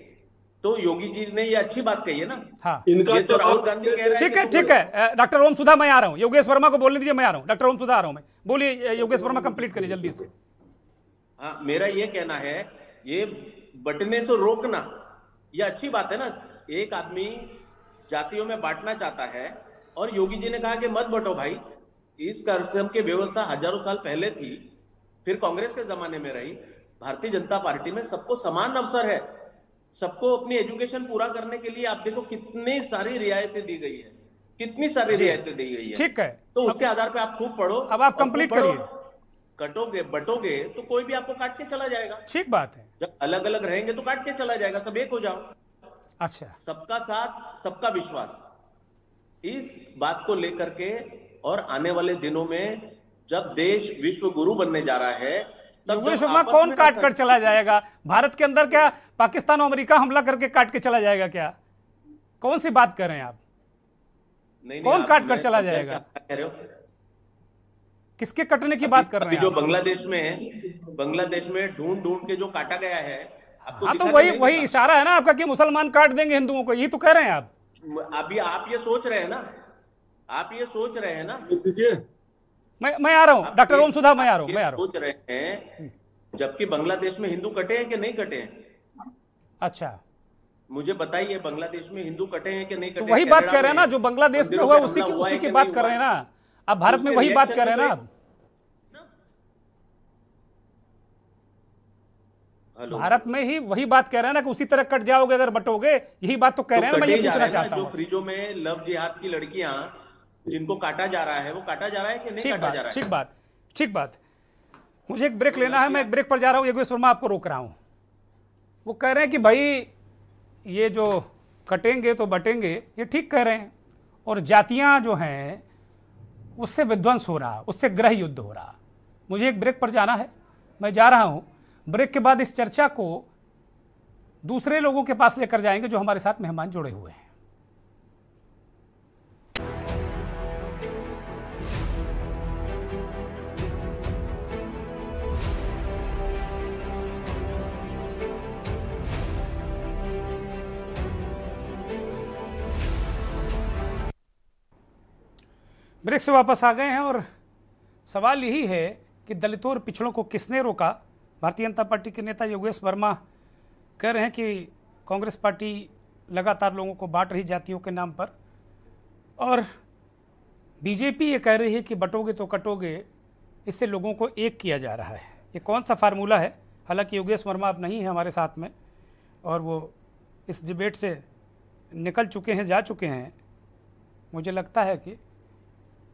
S5: तो योगी जी ने ये अच्छी बात कही है ना।
S1: हाँ
S6: इनका
S5: ये तो
S6: जवाब
S5: राहुल गांधी कह रहे हैं
S1: ठीक
S5: कि
S1: है, ठीक है। डॉक्टर ओम सुधा मैं आ रहा हूं, योगेश वर्मा को बोलने दीजिए, मैं आ रहा हूं। डॉक्टर ओम सुधा आ रहा हूं मैं, बोलिए योगेश वर्मा कंप्लीट करिए जल्दी से।
S5: हाँ, मेरा ये कहना है, ये बटने से रोकना ये अच्छी बात है ना। एक आदमी जातियों में बांटना चाहता है और योगी जी ने कहा कि मत बटो भाई। इस किस्म की व्यवस्था हजारों साल पहले थी, फिर कांग्रेस के जमाने में रही। भारतीय जनता पार्टी में सबको समान अवसर है, सबको अपनी एजुकेशन पूरा करने के लिए आप देखो कितनी सारी रियायतें दी गई है, कितनी सारी रियायतें दी गई है।
S1: ठीक है,
S5: तो उसके आधार पे आप खूब पढ़ो।
S1: अब आप
S5: और
S1: कंप्लीट
S5: खूब पढ़ो।
S1: करिए।
S5: कटोगे बटोगे तो कोई भी आपको काट के चला जाएगा।
S1: ठीक बात है।
S5: जब अलग अलग रहेंगे तो काट के चला जाएगा, सब एक हो जाओ।
S1: अच्छा,
S5: सबका साथ सबका विश्वास, इस बात को लेकर के। और आने वाले दिनों में जब देश विश्व गुरु बनने जा रहा है, तब
S1: योगेश
S5: जब
S1: वर्मा
S5: आपस
S1: कौन
S5: में
S1: काट कर चला जाएगा? भारत के अंदर क्या पाकिस्तान और अमेरिका हमला करके काट के चला जाएगा क्या? कौन सी बात कर रहे हैं आप?
S5: नहीं,
S1: कौन
S5: आप-
S1: काट कर
S5: मैं
S1: चला
S5: समझा
S1: जाएगा?
S5: क्या कह रहे हो?
S1: किसके कटने की बात कर रहे
S5: अभी
S1: हैं
S5: जो
S1: आप?
S5: बांग्लादेश में ढूंढ ढूंढ के जो काटा गया है, आपको
S1: हाँ, तो
S5: दिखा
S1: वही
S5: नहीं
S1: वही
S5: दिखा?
S1: इशारा है ना आपका कि मुसलमान काट देंगे हिंदुओं को, यही तो कह रहे हैं आप।
S5: अभी आप ये सोच रहे हैं ना, आप ये सोच रहे हैं ना।
S6: दीजिए।
S1: मैं आ रहा हूँ डॉक्टर ओम सुधा, मैं आ रहा हूँ,
S5: ये
S1: मैं आ रहा हूँ।
S5: सोच रहे हैं, जबकि बांग्लादेश में हिंदू कटे हैं कि नहीं कटे हैं?
S1: अच्छा,
S5: मुझे बताइए, बांग्लादेश में हिंदू कटे हैं कि नहीं कटे
S1: तो
S5: हैं?
S1: वही बात
S5: कनाडा
S1: कह रहे हैं ना,
S5: में
S1: जो बांग्लादेश में
S5: मंदिरों
S1: हुआ
S5: पे
S1: उसी
S5: हमला
S1: की
S5: हुआ है
S1: उसी की
S5: कि
S1: बात
S5: नहीं
S1: कर रहे हैं
S5: हुआ?
S1: ना। अब भारत में
S5: उसके
S1: वही बात
S5: रिएक्शन
S1: कर रहे हैं ना
S5: में
S1: आप।
S5: हेलो,
S1: भारत में ही वही बात कह रहे हैं ना कि उसी तरह कट जाओगे अगर बटोगे, यही बात तो कह रहे हैं ना। मैं
S5: कटे
S1: ये
S5: जा
S1: पूछना
S5: रहे हैं ना,
S1: चाहता
S5: जो
S1: हूँ।
S5: फ्रीजों में लव जिहाद की लड़कियां जिनको काटा जा रहा है, वो काटा जा रहा है कि नहीं
S1: ठीक
S5: काटा जा
S1: बात,
S5: रहा है?
S1: ठीक बात, ठीक बात। मुझे एक ब्रेक लेना है, मैं एक ब्रेक पर जा रहा हूँ। योगेश वर्मा आपको रोक रहा हूँ। वो कह रहे हैं कि भाई ये जो कटेंगे तो बटेंगे, ये ठीक कह रहे हैं। और जातियां जो हैं उससे विध्वंस हो रहा, उससे गृह युद्ध हो रहा। मुझे एक ब्रेक पर जाना है, मैं जा रहा हूँ। ब्रेक के बाद इस चर्चा को दूसरे लोगों के पास लेकर जाएंगे जो हमारे साथ मेहमान जुड़े हुए हैं। ब्रेक से वापस आ गए हैं और सवाल यही है कि दलितों और पिछड़ों को किसने रोका। भारतीय जनता पार्टी के नेता योगेश वर्मा कह रहे हैं कि कांग्रेस पार्टी लगातार लोगों को बांट रही जातियों के नाम पर, और बीजेपी ये कह रही है कि बटोगे तो कटोगे, इससे लोगों को एक किया जा रहा है। ये कौन सा फार्मूला है? हालांकि योगेश वर्मा अब नहीं है हमारे साथ में और वो इस डिबेट से निकल चुके हैं, जा चुके हैं। मुझे लगता है कि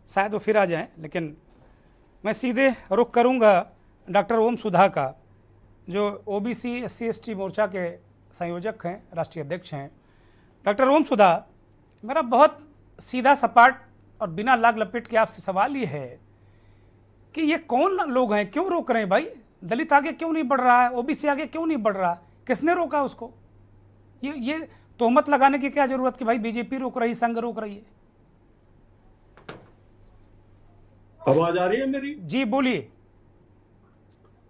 S1: शायद वो फिर आ जाएं, लेकिन मैं सीधे रुख करूंगा डॉक्टर ओम सुधा का, जो ओबीसी SC ST मोर्चा के संयोजक हैं, राष्ट्रीय अध्यक्ष हैं। डॉक्टर ओम सुधा, मेरा बहुत सीधा सपाट और बिना लाग लपेट के आपसे सवाल ये है कि ये कौन लोग हैं, क्यों रोक रहे हैं भाई? दलित आगे क्यों नहीं बढ़ रहा है? ओबीसी आगे क्यों नहीं बढ़ रहा? किसने रोका उसको? ये तोहमत लगाने की क्या जरूरत कि भाई बीजेपी रोक रही, संघ रोक रही है?
S6: आवाज आ रही है मेरी?
S1: जी बोलिए।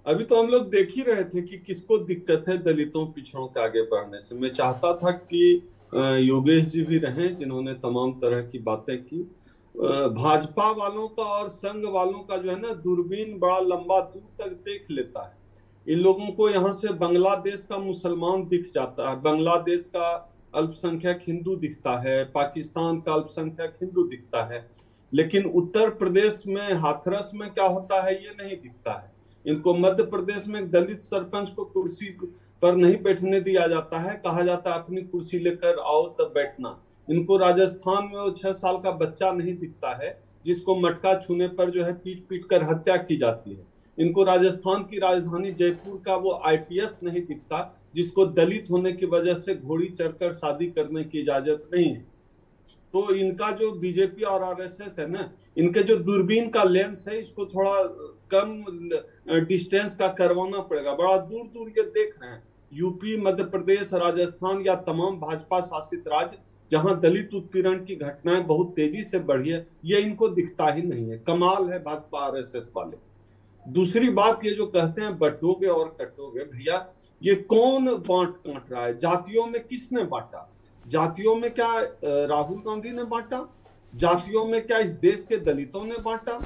S6: अभी तो हम लोग देख ही रहे थे कि किसको दिक्कत है दलितों पिछड़ों के आगे बढ़ने से। मैं चाहता था कि योगेश जी भी रहें, जिन्होंने तमाम तरह की बातें की। भाजपा वालों का और संघ वालों का जो है ना, दूरबीन बड़ा लंबा दूर तक देख लेता है। इन लोगों को यहाँ से बांग्लादेश का मुसलमान दिख जाता है, बांग्लादेश का अल्पसंख्यक हिंदू दिखता है, पाकिस्तान का अल्पसंख्यक हिंदू दिखता है, लेकिन उत्तर प्रदेश में हाथरस में क्या होता है ये नहीं दिखता है। इनको मध्य प्रदेश में एक दलित सरपंच को कुर्सी पर नहीं बैठने दिया जाता है, कहा जाता है अपनी कुर्सी लेकर आओ तब बैठना। इनको राजस्थान में वो 6 साल का बच्चा नहीं दिखता है जिसको मटका छूने पर जो है पीट पीट कर हत्या की जाती है। इनको राजस्थान की राजधानी जयपुर का वो आईपीएस नहीं दिखता जिसको दलित होने की वजह से घोड़ी चढ़कर शादी करने की इजाजत नहीं है। तो इनका जो बीजेपी और आरएसएस है ना, इनके जो दूरबीन का लेंस है इसको थोड़ा कम डिस्टेंस का करवाना पड़ेगा। बड़ा दूर दूर ये देख रहे हैं, यूपी, मध्य प्रदेश, राजस्थान या तमाम भाजपा शासित राज्य जहां दलित उत्पीड़न की घटनाएं बहुत तेजी से बढ़ी है, ये इनको दिखता ही नहीं है। कमाल है भाजपा आरएसएस वाले। दूसरी बात, ये जो कहते हैं बंटोगे और कटोगे, भैया ये कौन बांट काट रहा है? जातियों में किसने बांटा? जातियों में क्या राहुल गांधी ने बांटा? जातियों में क्या इस देश के दलितों ने बांटा?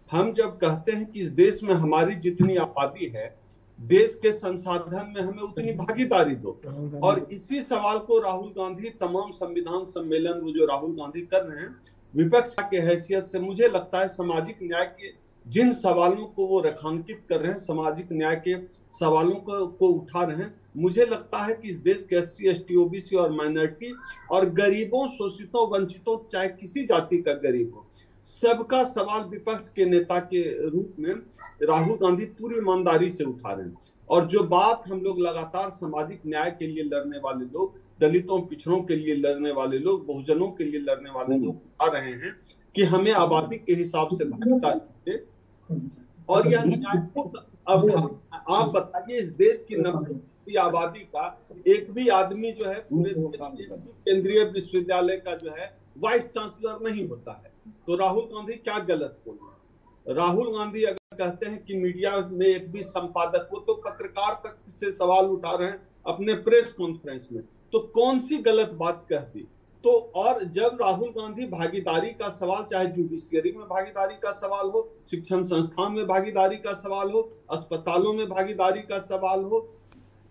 S6: हम जब कहते हैं कि इस देश में हमारी जितनी आबादी है, देश के संसाधन में हमें उतनी भागीदारी दो, और इसी सवाल को राहुल गांधी तमाम संविधान सम्मेलन वो जो राहुल गांधी कर रहे हैं विपक्ष के हैसियत से, मुझे लगता है सामाजिक न्याय के जिन सवालों को वो रेखांकित कर रहे हैं, सामाजिक न्याय के सवालों को उठा रहे हैं, मुझे लगता है कि इस देश के SC, ST, OBC और माइनॉरिटी और गरीबों, शोषितों, वंचितों, चाहे किसी जाति का गरीब हो, सबका सवाल विपक्ष के नेता के रूप में राहुल गांधी पूरी ईमानदारी से उठा रहे हैं। और जो बात हम लोग लगातार सामाजिक न्याय के लिए लड़ने वाले लोग, दलितों, पिछड़ों के लिए लड़ने वाले लोग, बहुजनों के लिए लड़ने वाले लोग उठा रहे हैं कि हमें आबादी के हिसाब से भागीदारी, और यह अब आप बताइए इस देश की 90% आबादी का एक भी आदमी जो है पूरे केंद्रीय विश्वविद्यालय का जो है वाइस चांसलर नहीं होता है, तो राहुल गांधी क्या गलत बोल रहे हैं? राहुल गांधी अगर कहते हैं कि मीडिया में एक भी संपादक, वो तो पत्रकार तक से सवाल उठा रहे हैं अपने प्रेस कॉन्फ्रेंस में, तो कौन सी गलत बात कह दी? तो और जब राहुल गांधी भागीदारी का सवाल, चाहे जुडिशियरी में भागीदारी का सवाल हो, शिक्षण संस्थान में भागीदारी का सवाल हो, अस्पतालों में भागीदारी का सवाल हो,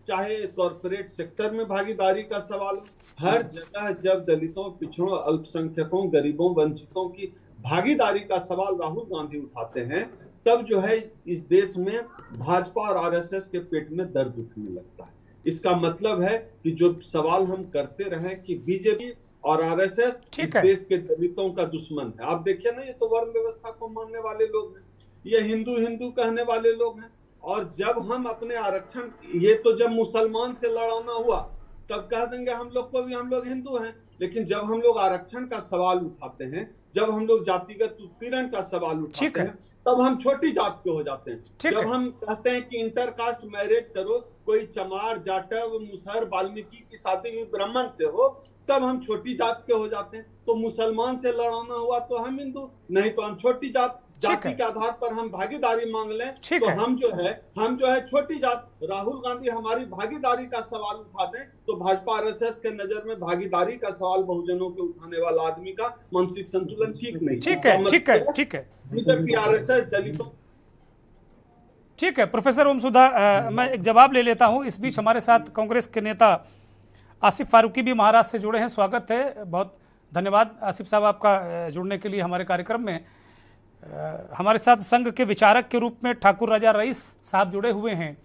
S6: चाहे कॉर्पोरेट सेक्टर में भागीदारी का सवाल हो, हर जगह जब दलितों, पिछड़ों, अल्पसंख्यकों, गरीबों, वंचितों की भागीदारी का सवाल राहुल गांधी उठाते हैं, तब जो है इस देश में भाजपा और आरएसएस के पेट में दर्द उठने लगता है। इसका मतलब है कि जो सवाल हम करते रहे कि बीजेपी और आरएसएस इस देश के दलितों का दुश्मन है। आप देखिए ना, ये तो वर्ण व्यवस्था को मानने वाले लोग हैं, ये हिंदू हिंदू कहने वाले लोग हैं। और जब हम अपने आरक्षण, ये तो जब मुसलमान से लड़ाना हुआ तब कह देंगे हम लोग को भी, हम लोग हिंदू हैं, लेकिन जब हम लोग आरक्षण का सवाल उठाते हैं, जब हम लोग जातिगत उत्पीड़न का सवाल उठाते हैं, तब हम छोटी जात के हो जाते हैं। जब हम कहते हैं कि इंटरकास्ट मैरिज करो, कोई चमार, जाटव, मुसहर, वाल्मीकि की शादी में ब्राह्मण से हो, तब हम छोटी जात के हो जाते हैं। तो मुसलमान से लड़ाना हुआ तो हम हिंदू, नहीं तो हम छोटी जात, जाति के आधार पर हम भागीदारी मांग लें तो हम जो है छोटी जात। राहुल गांधी हमारी भागीदारी का सवाल उठा दें तो भाजपा आरएसएस के नजर में भागीदारी का सवाल बहुजनों के उठाने वाला आदमी का मानसिक संतुलन ठीक नहीं।
S1: ठीक है
S6: बीजेपी, आरएसएस, दलितों।
S1: ठीक है प्रोफेसर ओम सुधा, मैं एक जवाब ले लेता हूं। इस बीच हमारे साथ कांग्रेस के नेता आसिफ फारूकी भी महाराष्ट्र से जुड़े हैं, स्वागत है, बहुत धन्यवाद आसिफ साहब आपका जुड़ने के लिए हमारे कार्यक्रम में। हमारे साथ संघ के विचारक के रूप में ठाकुर राजा रईस साहब जुड़े हुए हैं।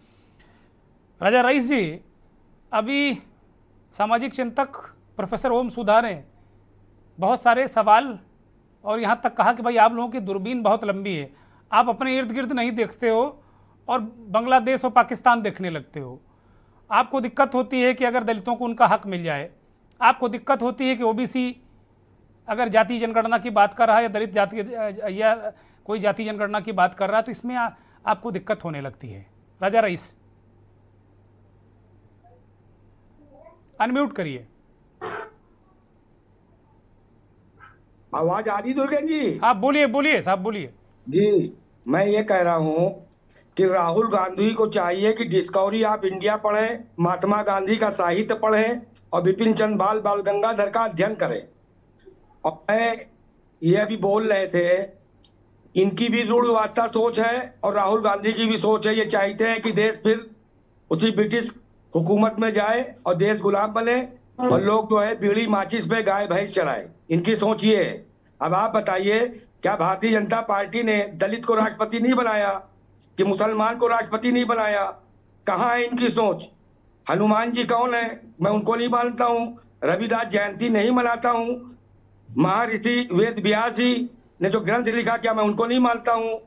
S1: राजा रईस जी, अभी सामाजिक चिंतक प्रोफेसर ओम सुधा ने बहुत सारे सवाल और यहाँ तक कहा कि भाई आप लोगों की दूरबीन बहुत लंबी है, आप अपने इर्द गिर्द नहीं देखते हो और बांग्लादेश और पाकिस्तान देखने लगते हो। आपको दिक्कत होती है कि अगर दलितों को उनका हक मिल जाए, आपको दिक्कत होती है कि ओबीसी अगर जाति जनगणना की बात कर रहा है या दलित जाति या कोई जाति जनगणना की बात कर रहा है तो इसमें आपको दिक्कत होने लगती है। राजा रईस, अनम्यूट करिए।
S7: आवाज आ रही दुर्गेन जी?
S1: आप बोलिए साहब, बोलिए
S7: जी। मैं ये कह रहा हूँ कि राहुल गांधी को चाहिए कि डिस्कवरी ऑफ इंडिया पढ़ें, महात्मा गांधी का साहित्य पढ़ें और बिपिन चंद्र बाल गंगाधर का अध्ययन करें। और मैं ये अभी बोल रहे थे, इनकी भी रूढ़वादिता सोच है और राहुल गांधी की भी सोच है। ये चाहते हैं कि देश फिर उसी ब्रिटिश हुकूमत में जाए और देश गुलाम बने और लोग जो है बीड़ी माचिस पे गाय भैंस चढ़ाए। इनकी सोच ये है। अब आप बताइए, क्या भारतीय जनता पार्टी ने दलित को राष्ट्रपति नहीं बनाया, कि मुसलमान को राष्ट्रपति नहीं बनाया? कहाँ है इनकी सोच? हनुमान जी कौन है? मैं उनको नहीं मानता हूँ। रविदास जयंती नहीं मनाता हूँ। महर्षि वेद व्यास जी ने जो ग्रंथ लिखा, क्या मैं उनको नहीं मानता हूँ?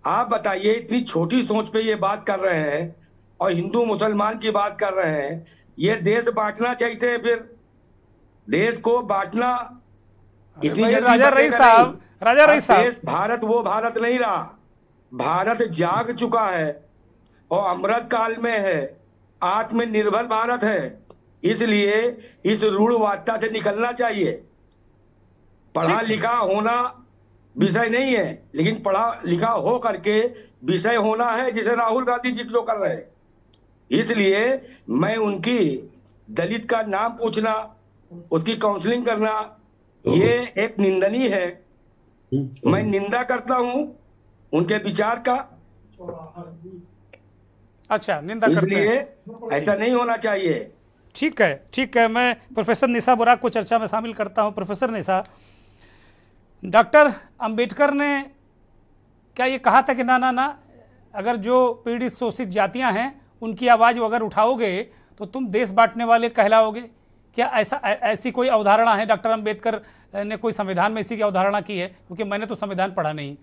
S7: आप बताइए, इतनी छोटी सोच पे ये बात कर रहे हैं और हिंदू मुसलमान की बात कर रहे हैं। ये देश बांटना चाहते हैं, फिर देश को बांटना इतनी जल्दी
S1: राजा रईस साहब, राजा रईस साहब,
S7: देश भारत वो भारत नहीं रहा। भारत जाग चुका है और अमृत काल में है, आत्मनिर्भर भारत है। इसलिए इस रूढ़वादिता से निकलना चाहिए। पढ़ा लिखा होना विषय नहीं है, लेकिन पढ़ा लिखा हो करके विषय होना है, जिसे राहुल गांधी जी जो कर रहे हैं। इसलिए मैं उनकी दलित का नाम पूछना, उसकी काउंसलिंग करना, ये एक निंदनीय है। मैं निंदा करता हूं उनके विचार का।
S1: अच्छा, निंदा करते हैं।
S7: इसलिए ऐसा नहीं होना चाहिए।
S1: ठीक है, ठीक है। मैं प्रोफेसर निशा बुराक को चर्चा में शामिल करता हूं। प्रोफेसर निशा, डॉक्टर अंबेडकर ने क्या ये कहा था कि ना ना ना, अगर जो पीड़ित शोषित जातियां हैं उनकी आवाज़ अगर उठाओगे तो तुम देश बांटने वाले कहलाओगे? क्या ऐसी कोई अवधारणा है? डॉक्टर अंबेडकर ने कोई संविधान में इसी की अवधारणा की है? क्योंकि मैंने तो संविधान पढ़ा नहीं।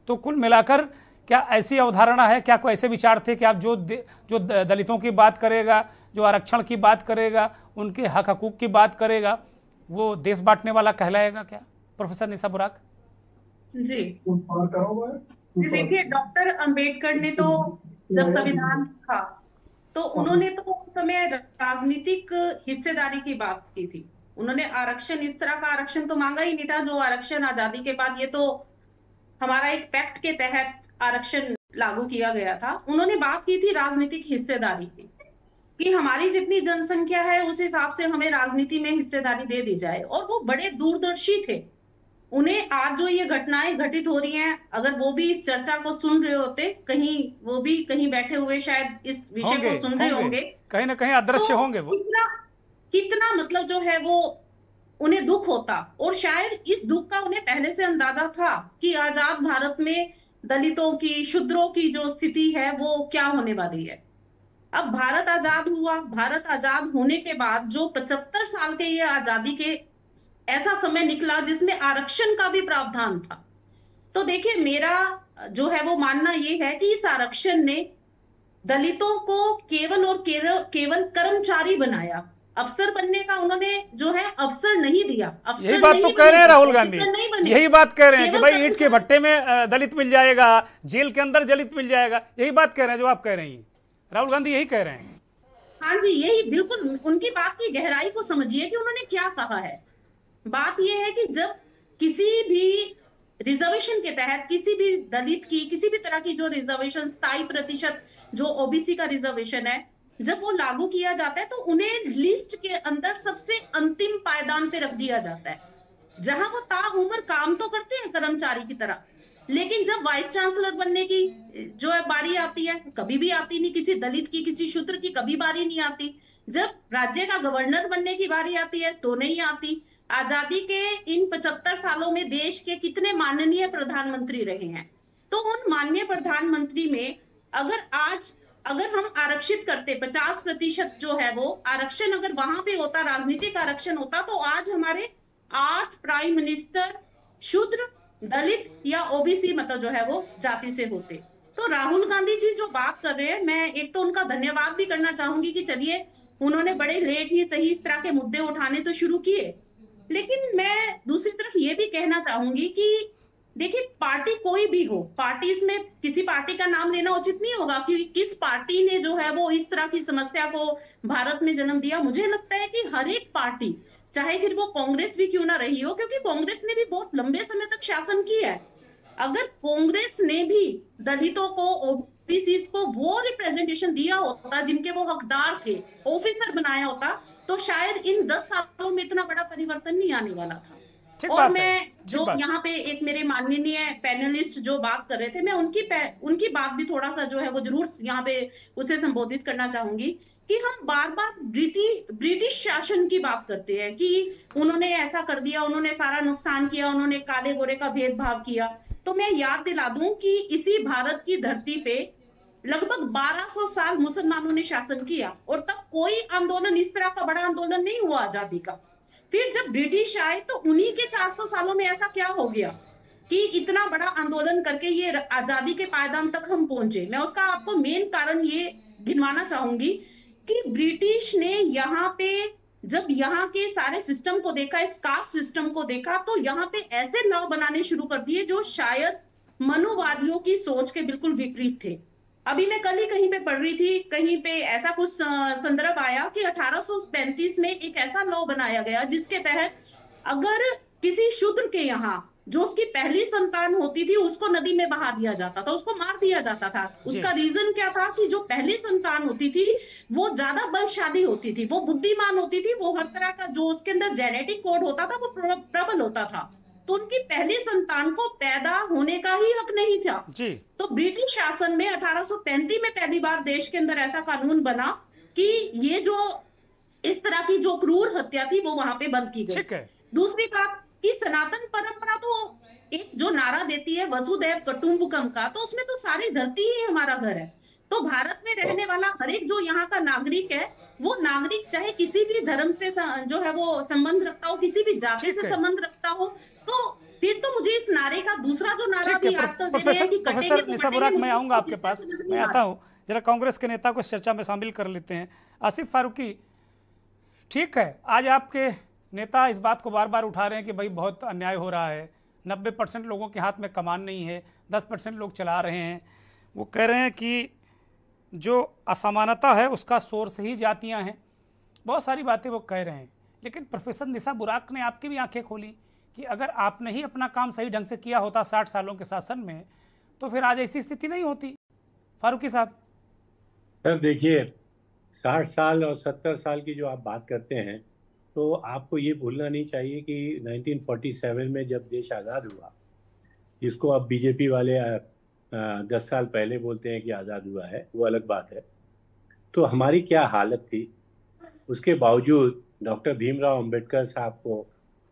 S1: तो कुल मिलाकर क्या ऐसी अवधारणा है? क्या कोई ऐसे विचार थे कि आप जो दलितों की बात करेगा, जो आरक्षण की बात करेगा, उनके हक हकूक की बात करेगा, वो देश बांटने वाला कहलाएगा क्या? प्रोफेसर निशा बुराक
S8: जी, देखिए, डॉक्टर अंबेडकर ने तो जब संविधान लिखा तो उन्होंने तो उस समय राजनीतिक हिस्सेदारी की बात की थी। उन्होंने आरक्षण, इस तरह का आरक्षण तो मांगा ही नहीं था जो आरक्षण आजादी के बाद, ये तो हमारा एक पैक्ट के तहत आरक्षण लागू किया गया था। उन्होंने बात की थी राजनीतिक हिस्सेदारी की, कि हमारी जितनी जनसंख्या है उस हिसाब से हमें राजनीति में हिस्सेदारी दे दी जाए। और वो बड़े दूरदर्शी थे। उन्हें आज जो ये घटनाएं घटित हो रही हैं, अगर वो भी इस चर्चा को सुन रहे होते, कहीं वो भी कहीं बैठे हुए शायद इस विषय को सुन रहे होंगे,
S1: कहीं ना कहीं अदृश्य होंगे वो।
S8: कितना मतलब जो है वो उन्हें दुख होता। और शायद इस दुख का उन्हें पहले से अंदाजा था कि आजाद भारत में दलितों की, शूद्रों की जो स्थिति है वो क्या होने वाली है। अब भारत आजाद हुआ। भारत आजाद होने के बाद जो 75 साल के ये आजादी के ऐसा समय निकला जिसमें आरक्षण का भी प्रावधान था। तो देखिए, मेरा जो है वो मानना ये है कि इस आरक्षण ने दलितों को केवल और केवल कर्मचारी बनाया। अफसर बनने का उन्होंने जो है अवसर नहीं दिया।
S1: यही बात तो कह रहे हैं राहुल गांधी, यही बात कह रहे हैं कि भाई ईंट के भट्टे में दलित मिल जाएगा, जेल के अंदर दलित मिल जाएगा। यही बात कह रहे हैं जो आप कह रही हैं। राहुल गांधी यही कह रहे हैं।
S8: हाँ जी, यही बिल्कुल। उनकी बात की गहराई को समझिए कि उन्होंने क्या कहा है। बात यह है कि जब किसी भी रिजर्वेशन के तहत किसी भी दलित की, किसी भी तरह की जो रिजर्वेशन 27% जो ओबीसी का रिजर्वेशन है, जब वो लागू किया जाता है तो उन्हें लिस्ट के अंदर सबसे अंतिम पायदान पे रख दिया जाता है, जहां वो ताउम्र काम तो करते हैं कर्मचारी की तरह। लेकिन जब वाइस चांसलर बनने की जो है बारी आती है, कभी भी आती नहीं। किसी दलित की, किसी शूद्र की कभी बारी नहीं आती। जब राज्य का गवर्नर बनने की बारी आती है तो नहीं आती। आजादी के इन 75 सालों में देश के कितने माननीय प्रधानमंत्री रहे हैं। तो उन माननीय प्रधानमंत्री में अगर हम आरक्षित करते 50% जो है वो आरक्षण, अगर वहां पे होता, राजनीतिक आरक्षण होता, तो आज हमारे 8 प्राइम मिनिस्टर शूद्र, दलित या ओबीसी मतलब जो है वो जाति से होते। तो राहुल गांधी जी जो बात कर रहे हैं, मैं एक तो उनका धन्यवाद भी करना चाहूंगी कि चलिए उन्होंने बड़े लेट ही सही इस तरह के मुद्दे उठाने तो शुरू किए। लेकिन मैं दूसरी तरफ ये भी कहना चाहूंगी कि देखिए, पार्टी कोई भी हो, पार्टीज में किसी पार्टी का नाम लेना उचित नहीं होगा कि किस पार्टी ने जो है वो इस तरह की समस्या को भारत में जन्म दिया। मुझे लगता है कि हर एक पार्टी, चाहे फिर वो कांग्रेस भी क्यों ना रही हो, क्योंकि कांग्रेस ने भी बहुत लंबे समय तक शासन किया है। अगर कांग्रेस ने भी दलितों को, ओबीसी को वो रिप्रेजेंटेशन दिया होता जिनके वो हकदार थे, ऑफिसर बनाया होता, तो शायद इन 10 सालों में इतना बड़ा परिवर्तन नहीं आने वाला था।
S1: ठीक
S8: और
S1: बात है,
S8: मैं
S1: ठीक
S8: जो
S1: बात।
S8: यहाँ पे एक मेरे माननीय पैनलिस्ट जो बात कर रहे थे, मैं उनकी बात भी थोड़ा सा जो है वो जरूर यहाँ पे उसे संबोधित करना चाहूंगी कि हम बार बार ब्रिटिश शासन की बात करते हैं कि उन्होंने ऐसा कर दिया, उन्होंने सारा नुकसान किया, उन्होंने काले गोरे का भेदभाव किया। तो मैं याद दिला दूं कि इसी भारत की धरती पे लगभग 1200 साल मुसलमानों ने शासन किया और तब कोई आंदोलन इस तरह का बड़ा आंदोलन नहीं हुआ आजादी का। फिर जब ब्रिटिश आए तो उन्हीं के 400 सालों में ऐसा क्या हो गया कि इतना बड़ा आंदोलन करके ये आजादी के पायदान तक हम पहुंचे। मैं उसका आपको मेन कारण ये गिनवाना चाहूंगी कि ब्रिटिश ने यहाँ पे जब यहाँ के सारे सिस्टम को देखा, इस कास्ट सिस्टम को देखा, तो यहाँ पे ऐसे लॉ बनाने शुरू कर दिए जो शायद मनुवादियों की सोच के बिल्कुल विपरीत थे। अभी मैं कल ही कहीं पे पढ़ रही थी, कहीं पे ऐसा कुछ संदर्भ आया कि 1835 में एक ऐसा लॉ बनाया गया जिसके तहत अगर किसी शूद्र के यहाँ जो उसकी पहली संतान होती थी उसको नदी में बहा दिया जाता था, उसको मार दिया जाता था। उसका रीजन क्या था कि जो पहली संतान होती थी वो ज्यादा बलशाली होती थी, वो बुद्धिमान होती थी, वो हर तरह का जो उसके अंदर जेनेटिक कोड होता था वो प्रबल होता था, तो उनकी पहली संतान को पैदा होने का ही हक नहीं था
S1: जी।
S8: तो ब्रिटिश शासन में 1835 में पहली बार देश के अंदर ऐसा कानून बना कि ये जो इस तरह की जो क्रूर हत्या थी वो वहां पे बंद की गई।
S1: ठीक है।
S8: दूसरी बात कि सनातन परंपरा तो एक जो नारा देती है वसुदैव कुटुंबकम का, तो उसमें तो सारी धरती ही हमारा घर है। तो भारत में रहने वाला हर एक जो यहाँ का नागरिक है, वो नागरिक चाहे किसी भी धर्म से जो है वो संबंध रखता हो, किसी भी जाति से संबंध रखता हो, तो फिर तो मुझे इस नारे का दूसरा जो नारा भी आजकल दे रहे हैं कि
S1: प्रोफेसर निशा बुराक, मैं आऊंगा आपके पास, मैं आता हूं, जरा कांग्रेस के नेता को इस चर्चा में शामिल कर लेते हैं। आसिफ फारूकी, ठीक है, आज आपके नेता इस बात को बार बार उठा रहे हैं कि भाई बहुत अन्याय हो रहा है, 90% लोगों के हाथ में कमान नहीं है, 10% लोग चला रहे हैं। वो कह रहे हैं कि जो असमानता है उसका सोर्स ही जातियां हैं, बहुत सारी बातें वो कह रहे हैं। लेकिन प्रोफेसर निशा बुराक ने आपकी भी आंखें खोली कि अगर आपने ही अपना काम सही ढंग से किया होता 60 सालों के शासन में, तो फिर आज ऐसी स्थिति नहीं होती। फारूकी साहब।
S9: सर देखिए, 60 साल और 70 साल की जो आप बात करते हैं, तो आपको ये भूलना नहीं चाहिए कि 1947 में जब देश आज़ाद हुआ, जिसको अब बीजेपी वाले 10 साल पहले बोलते हैं कि आज़ाद हुआ है, वो अलग बात है, तो हमारी क्या हालत थी। उसके बावजूद डॉक्टर भीमराव अंबेडकर साहब को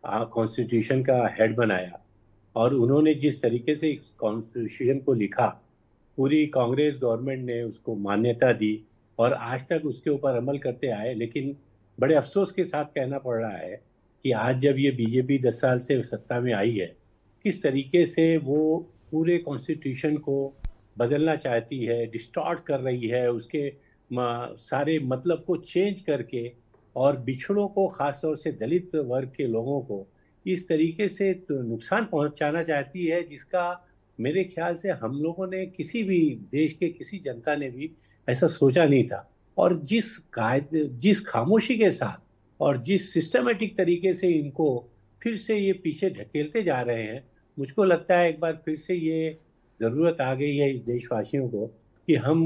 S9: कॉन्स्टिट्यूशन का हेड बनाया और उन्होंने जिस तरीके से कॉन्स्टिट्यूशन को लिखा, पूरी कांग्रेस गवर्नमेंट ने उसको मान्यता दी और आज तक उसके ऊपर अमल करते आए। लेकिन बड़े अफसोस के साथ कहना पड़ रहा है कि आज जब ये बीजेपी 10 साल से सत्ता में आई है, किस तरीके से वो पूरे कॉन्स्टिट्यूशन को बदलना चाहती है, डिस्टॉर्ट कर रही है, उसके सारे मतलब को चेंज करके और बिछड़ों को, खासतौर से दलित वर्ग के लोगों को इस तरीके से तो नुकसान पहुंचाना चाहती है, जिसका मेरे ख्याल से हम लोगों ने, किसी भी देश के किसी जनता ने भी ऐसा सोचा नहीं था। और जिस खामोशी के साथ और जिस सिस्टमेटिक तरीके से इनको फिर से ये पीछे ढकेलते जा रहे हैं, मुझको लगता है एक बार फिर से ये ज़रूरत आ गई है इस देशवासियों को कि हम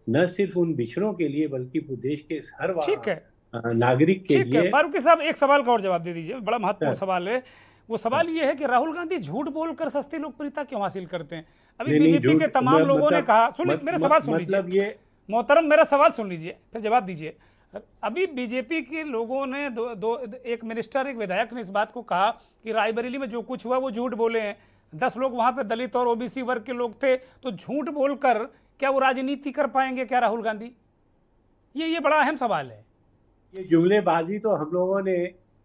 S9: न सिर्फ उन बिछड़ों के लिए बल्कि देश के हर नागरिक के लिए।
S1: फारूकी साहब, एक सवाल का और जवाब दे दीजिए, बड़ा महत्वपूर्ण सवाल है। वो सवाल ये है कि राहुल गांधी झूठ बोलकर सस्ती लोकप्रियता क्यों हासिल करते हैं? अभी बीजेपी के तमाम लोगों ने कहा, मेरा सवाल सुन लीजिए मोहतरम, मेरा सवाल सुन लीजिए फिर जवाब दीजिए। अभी बीजेपी के लोगों ने एक मिनिस्टर, एक विधायक ने इस बात को कहा कि रायबरेली में जो कुछ हुआ वो झूठ बोले हैं, 10 लोग वहां पे दलित और ओबीसी वर्ग के लोग थे, तो झूठ बोलकर क्या वो राजनीति कर पाएंगे क्या राहुल गांधी? ये बड़ा अहम सवाल है।
S9: ये जुमलेबाजी तो हम लोगों ने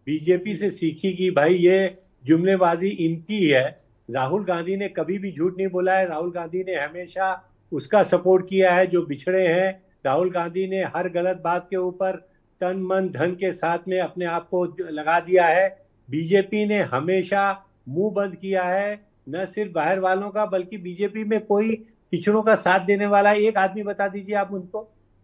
S9: बीजेपी से सीखी कि भाई ये जुमलेबाजी इनकी है। राहुल गांधी ने कभी भी झूठ नहीं बोला है। राहुल गांधी ने हमेशा उसका सपोर्ट किया है जो बिछड़े हैं। राहुल गांधी ने हर गलत बात के ऊपर तन मन धन के साथ में अपने आप को लगा दिया है। बीजेपी ने हमेशा मुंह बंद किया है, न सिर्फ बाहर वालों का, बल्कि बीजेपी में कोई पिछड़ों का साथ देने वाला एक आदमी बता दीजिए आप उनको,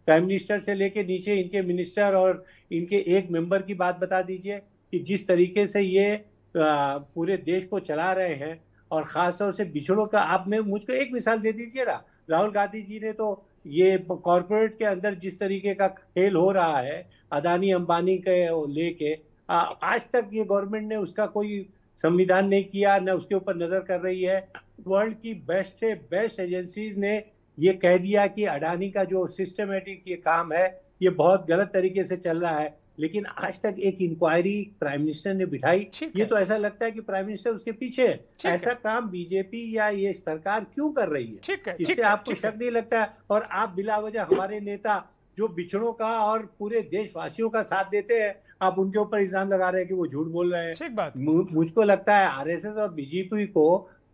S9: प्राइम मिनिस्टर से लेके नीचे इनके मिनिस्टर और इनके एक मेंबर की बात बता दीजिए कि जिस तरीके से ये पूरे देश को चला रहे हैं और खासतौर से बिछड़ों का। आप में मुझको एक मिसाल दे दीजिए ना, राहुल गांधी जी ने तो ये कॉरपोरेट के अंदर जिस तरीके का खेल हो रहा है अदानी अंबानी के लेके, आज तक ये गवर्नमेंट ने उसका कोई संविधान ने किया, न उसके ऊपर नजर कर रही है। वर्ल्ड की बेस्ट से बेस्ट एजेंसीज ने ये कह दिया कि अडानी का जो सिस्टमेटिक ये काम है ये बहुत गलत तरीके से चल रहा है, लेकिन आज तक एक इंक्वायरी प्राइम मिनिस्टर ने बिठाई। ये तो ऐसा लगता है कि प्राइम मिनिस्टर उसके पीछे है। ऐसा काम बीजेपी या ये सरकार क्यों कर रही है? इससे आपको शक नहीं लगता? और आप बिला वजह हमारे नेता जो बिछड़ों का और पूरे देशवासियों का साथ देते हैं, आप उनके ऊपर इल्जाम लगा रहे हैं कि वो झूठ बोल रहे हैं। मुझको लगता है आरएसएस और बीजेपी को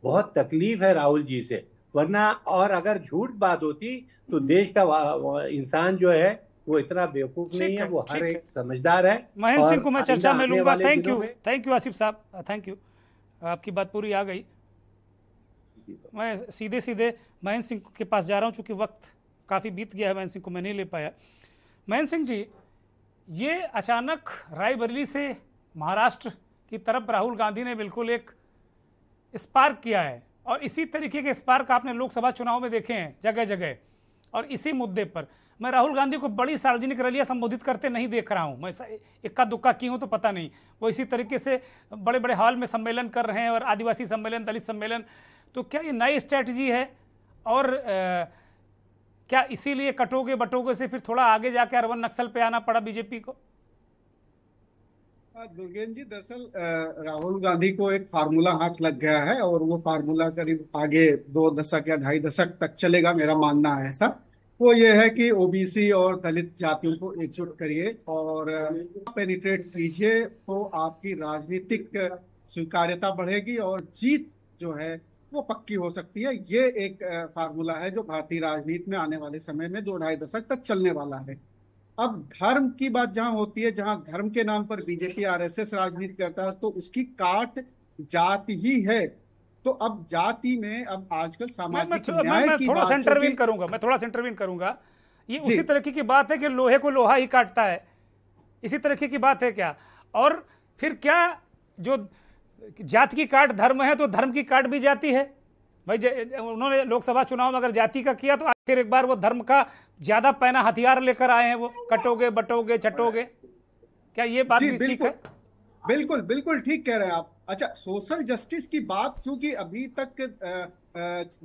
S9: बहुत तकलीफ है राहुल जी से, वरना और अगर झूठ बात होती तो देश का इंसान जो है वो इतना बेवकूफ नहीं है, वो हर एक समझदार है।
S1: महेंद्र सिंह को मैं चर्चा में लूंगा। थैंक यू आसिफ साहब, थैंक यू, आपकी बात पूरी आ गई। मैं सीधे सीधे महेंद्र सिंह के पास जा रहा हूं, चूंकि वक्त काफ़ी बीत गया है, महेंद्र सिंह को मैं नहीं ले पाया। महेंद्र सिंह जी, ये अचानक रायबरेली से महाराष्ट्र की तरफ राहुल गांधी ने बिल्कुल एक स्पार्क किया है, और इसी तरीके के स्पार्क आपने लोकसभा चुनाव में देखे हैं जगह जगह। और इसी मुद्दे पर मैं राहुल गांधी को बड़ी सार्वजनिक रैलियां संबोधित करते नहीं देख रहा हूं। मैं इक्का दुक्का की हूं तो पता नहीं, वो इसी तरीके से बड़े बड़े हॉल में सम्मेलन कर रहे हैं, और आदिवासी सम्मेलन, दलित सम्मेलन। तो क्या ये नई स्ट्रैटेजी है? और क्या इसीलिए कटोगे बटोगे से फिर थोड़ा आगे जाके अरवन नक्सल पे आना पड़ा बीजेपी को?
S10: दुर्गेन जी, दरअसल राहुल गांधी को एक फार्मूला हाथ लग गया है, और वो फार्मूला करीब आगे 2 दशक या 2.5 दशक तक चलेगा, मेरा मानना है ऐसा। वो ये है कि ओबीसी और दलित जातियों को एकजुट करिए और पेनिट्रेट कीजिए, तो आपकी राजनीतिक स्वीकार्यता बढ़ेगी और जीत जो है वो पक्की हो सकती है। ये एक फार्मूला है जो भारतीय राजनीति में आने वाले समय में 2-2.5 दशक तक चलने वाला है। अब धर्म की बात जहां होती है, जहां धर्म के नाम पर बीजेपी आरएसएस राजनीति करता है, तो उसकी काट जाति ही है। तो अब जाति में अब आजकल सामाजिक न्याय की
S1: थोड़ा इंटरवीन करूंगा, मैं थोड़ा इंटरवीन करूंगा। ये उसी तरीके की बात है कि लोहे को लोहा ही काटता है, इसी तरीके की बात है क्या? और फिर क्या जो जाति की काट धर्म है, तो धर्म की काट भी जाति है भाई। उन्होंने लोकसभा चुनाव में अगर जाति का किया, तो फिर एक बार वो धर्म का ज्यादा पैना हथियार लेकर आए हैं, वो कटोगे बटोगे चटोगे। क्या ये बात भी ठीक है?
S10: बिल्कुल बिल्कुल ठीक कह रहे हैं आप। अच्छा, सोशल जस्टिस की बात चूंकि अभी तक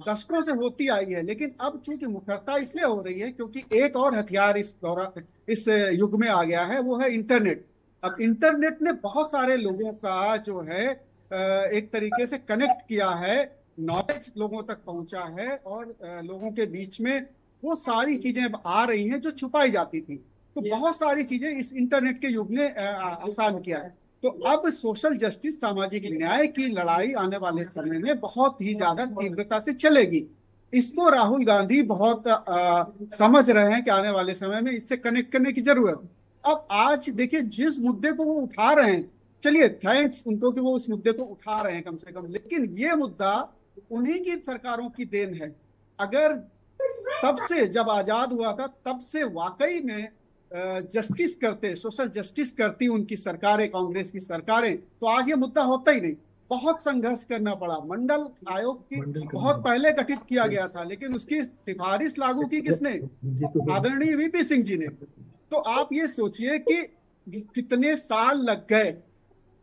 S10: दशकों से होती आई है, लेकिन अब चूंकि मुखरता इसलिए हो रही है क्योंकि एक और हथियार इस युग में आ गया है, वो है इंटरनेट। अब इंटरनेट ने बहुत सारे लोगों का जो है एक तरीके से कनेक्ट किया है, नॉलेज लोगों तक पहुंचा है, और लोगों के बीच में वो सारी चीजें आ रही हैं जो छुपाई जाती थी। तो बहुत सारी चीजें इस इंटरनेट के युग ने आसान किया है। तो अब सोशल जस्टिस, सामाजिक न्याय की लड़ाई आने वाले समय में बहुत ही ज्यादा तीव्रता से चलेगी। इसको राहुल गांधी बहुत समझ रहे हैं कि आने वाले समय में इससे कनेक्ट करने की जरूरत है। अब आज देखिए, जिस मुद्दे को वो उठा रहे हैं, चलिए थैंक्स उनको कि वो उस मुद्दे को उठा रहे हैं कम से कम, लेकिन ये मुद्दा उन्हीं की सरकारों की देन है। अगर तब से, जब आजाद हुआ था, तब से वाकई में जस्टिस करते, सोशल जस्टिस करती उनकी सरकारें, कांग्रेस की सरकारें, तो आज ये मुद्दा होता ही नहीं। बहुत संघर्ष करना पड़ा। मंडल आयोग की बहुत पहले गठित किया गया था, लेकिन उसकी सिफारिश लागू की किसने? आदरणीय वीपी सिंह जी ने। तो आप ये सोचिए कि कितने साल लग गए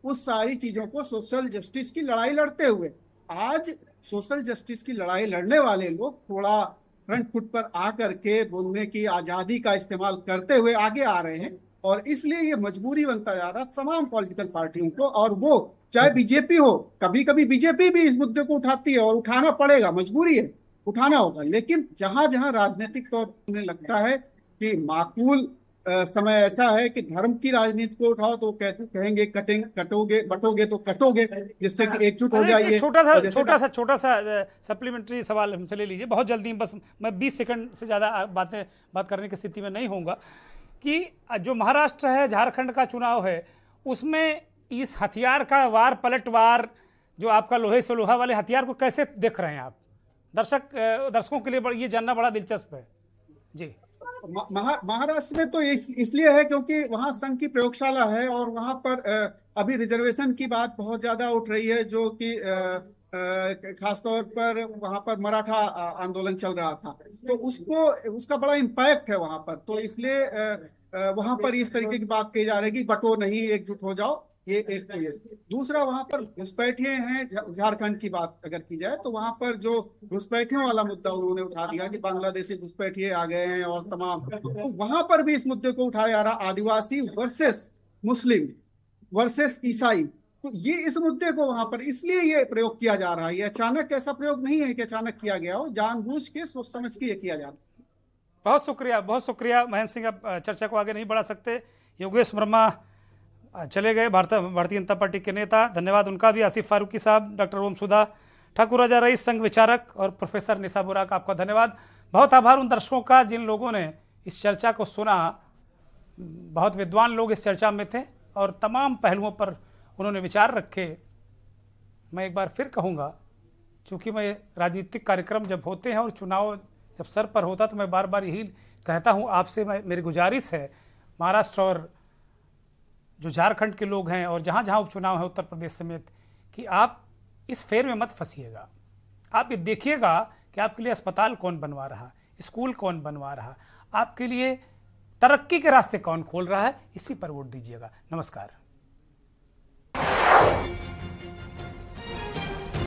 S10: उस सारी चीजों को सोशल जस्टिस की लड़ाई लड़ते हुए। आज सोशल जस्टिस की लड़ाई लड़ने वाले लोग थोड़ा फ्रंट फुट पर आकर के बोलने की आजादी का इस्तेमाल करते हुए आगे आ रहे हैं, और इसलिए ये मजबूरी बनता जा रहा तमाम पॉलिटिकल पार्टियों को, और वो चाहे बीजेपी हो, कभी कभी बीजेपी भी इस मुद्दे को उठाती है, और उठाना पड़ेगा, मजबूरी है, उठाना होगा। लेकिन जहां जहां राजनीतिक तौर पर उन्हें लगता है कि माकूल समय ऐसा है कि धर्म की राजनीति को उठाओ, तो कहेंगे कटोगे बटोगे तो कटोगे, जिससे कि एकजुट हो जाइए।
S1: छोटा सा सप्लीमेंट्री सवाल हमसे ले लीजिए, बहुत जल्दी, बस मैं 20 सेकंड से ज़्यादा बात करने की स्थिति में नहीं होऊंगा। कि जो महाराष्ट्र है, झारखंड का चुनाव है, उसमें इस हथियार का वार पलटवार, जो आपका लोहे से लोहा वाले हथियार को कैसे देख रहे हैं आप? दर्शकों के लिए ये जानना बड़ा दिलचस्प है जी।
S10: महाराष्ट्र में तो इसलिए है क्योंकि वहां संघ की प्रयोगशाला है, और वहां पर अभी रिजर्वेशन की बात बहुत ज्यादा उठ रही है, जो कि खासतौर पर वहां पर मराठा आंदोलन चल रहा था, तो उसका बड़ा इम्पैक्ट है वहां पर। तो इसलिए वहां पर इस तरीके की बात कही जा रही है कि बटो नहीं, एकजुट हो जाओ। ये एक तो ये। दूसरा, वहां पर घुसपैठिए हैं, झारखंड की बात अगर की जाए तो वहां पर जो घुसपैठियों वाला मुद्दा उन्होंने उठा दिया कि बांग्लादेशी घुसपैठिए आ गए हैं और तमाम, तो वहां पर भी इस मुद्दे को उठाया जा रहा, आदिवासी वर्सेस मुस्लिम वर्सेस ईसाई। तो ये इस मुद्दे को वहां पर इसलिए ये प्रयोग किया जा रहा है। ये अचानक ऐसा प्रयोग नहीं है कि अचानक किया गया हो, जानबूझ के सोच समझ के ये किया जा रहा है।
S1: बहुत शुक्रिया महेंद्र सिंह। अब चर्चा को आगे नहीं बढ़ा सकते, योगेश वर्मा चले गए, भारतीय जनता पार्टी के नेता, धन्यवाद उनका भी। आसिफ फारूकी साहब, डॉक्टर ओम सुधा, ठाकुर राजा रईस, संघ विचारक, और प्रोफेसर निशा बुराक, आपका धन्यवाद। बहुत आभार उन दर्शकों का जिन लोगों ने इस चर्चा को सुना। बहुत विद्वान लोग इस चर्चा में थे और तमाम पहलुओं पर उन्होंने विचार रखे। मैं एक बार फिर कहूँगा, चूँकि मैं राजनीतिक कार्यक्रम जब होते हैं और चुनाव जब सर पर होता तो मैं बार बार यही कहता हूँ आपसे, मेरी गुजारिश है महाराष्ट्र और जो झारखंड के लोग हैं और जहाँ जहाँ उपचुनाव है उत्तर प्रदेश समेत, कि आप इस फेर में मत फंसिएगा। आप ये देखिएगा कि आपके लिए अस्पताल कौन बनवा रहा, स्कूल कौन बनवा रहा, आपके लिए तरक्की के रास्ते कौन खोल रहा है, इसी पर वोट दीजिएगा। नमस्कार।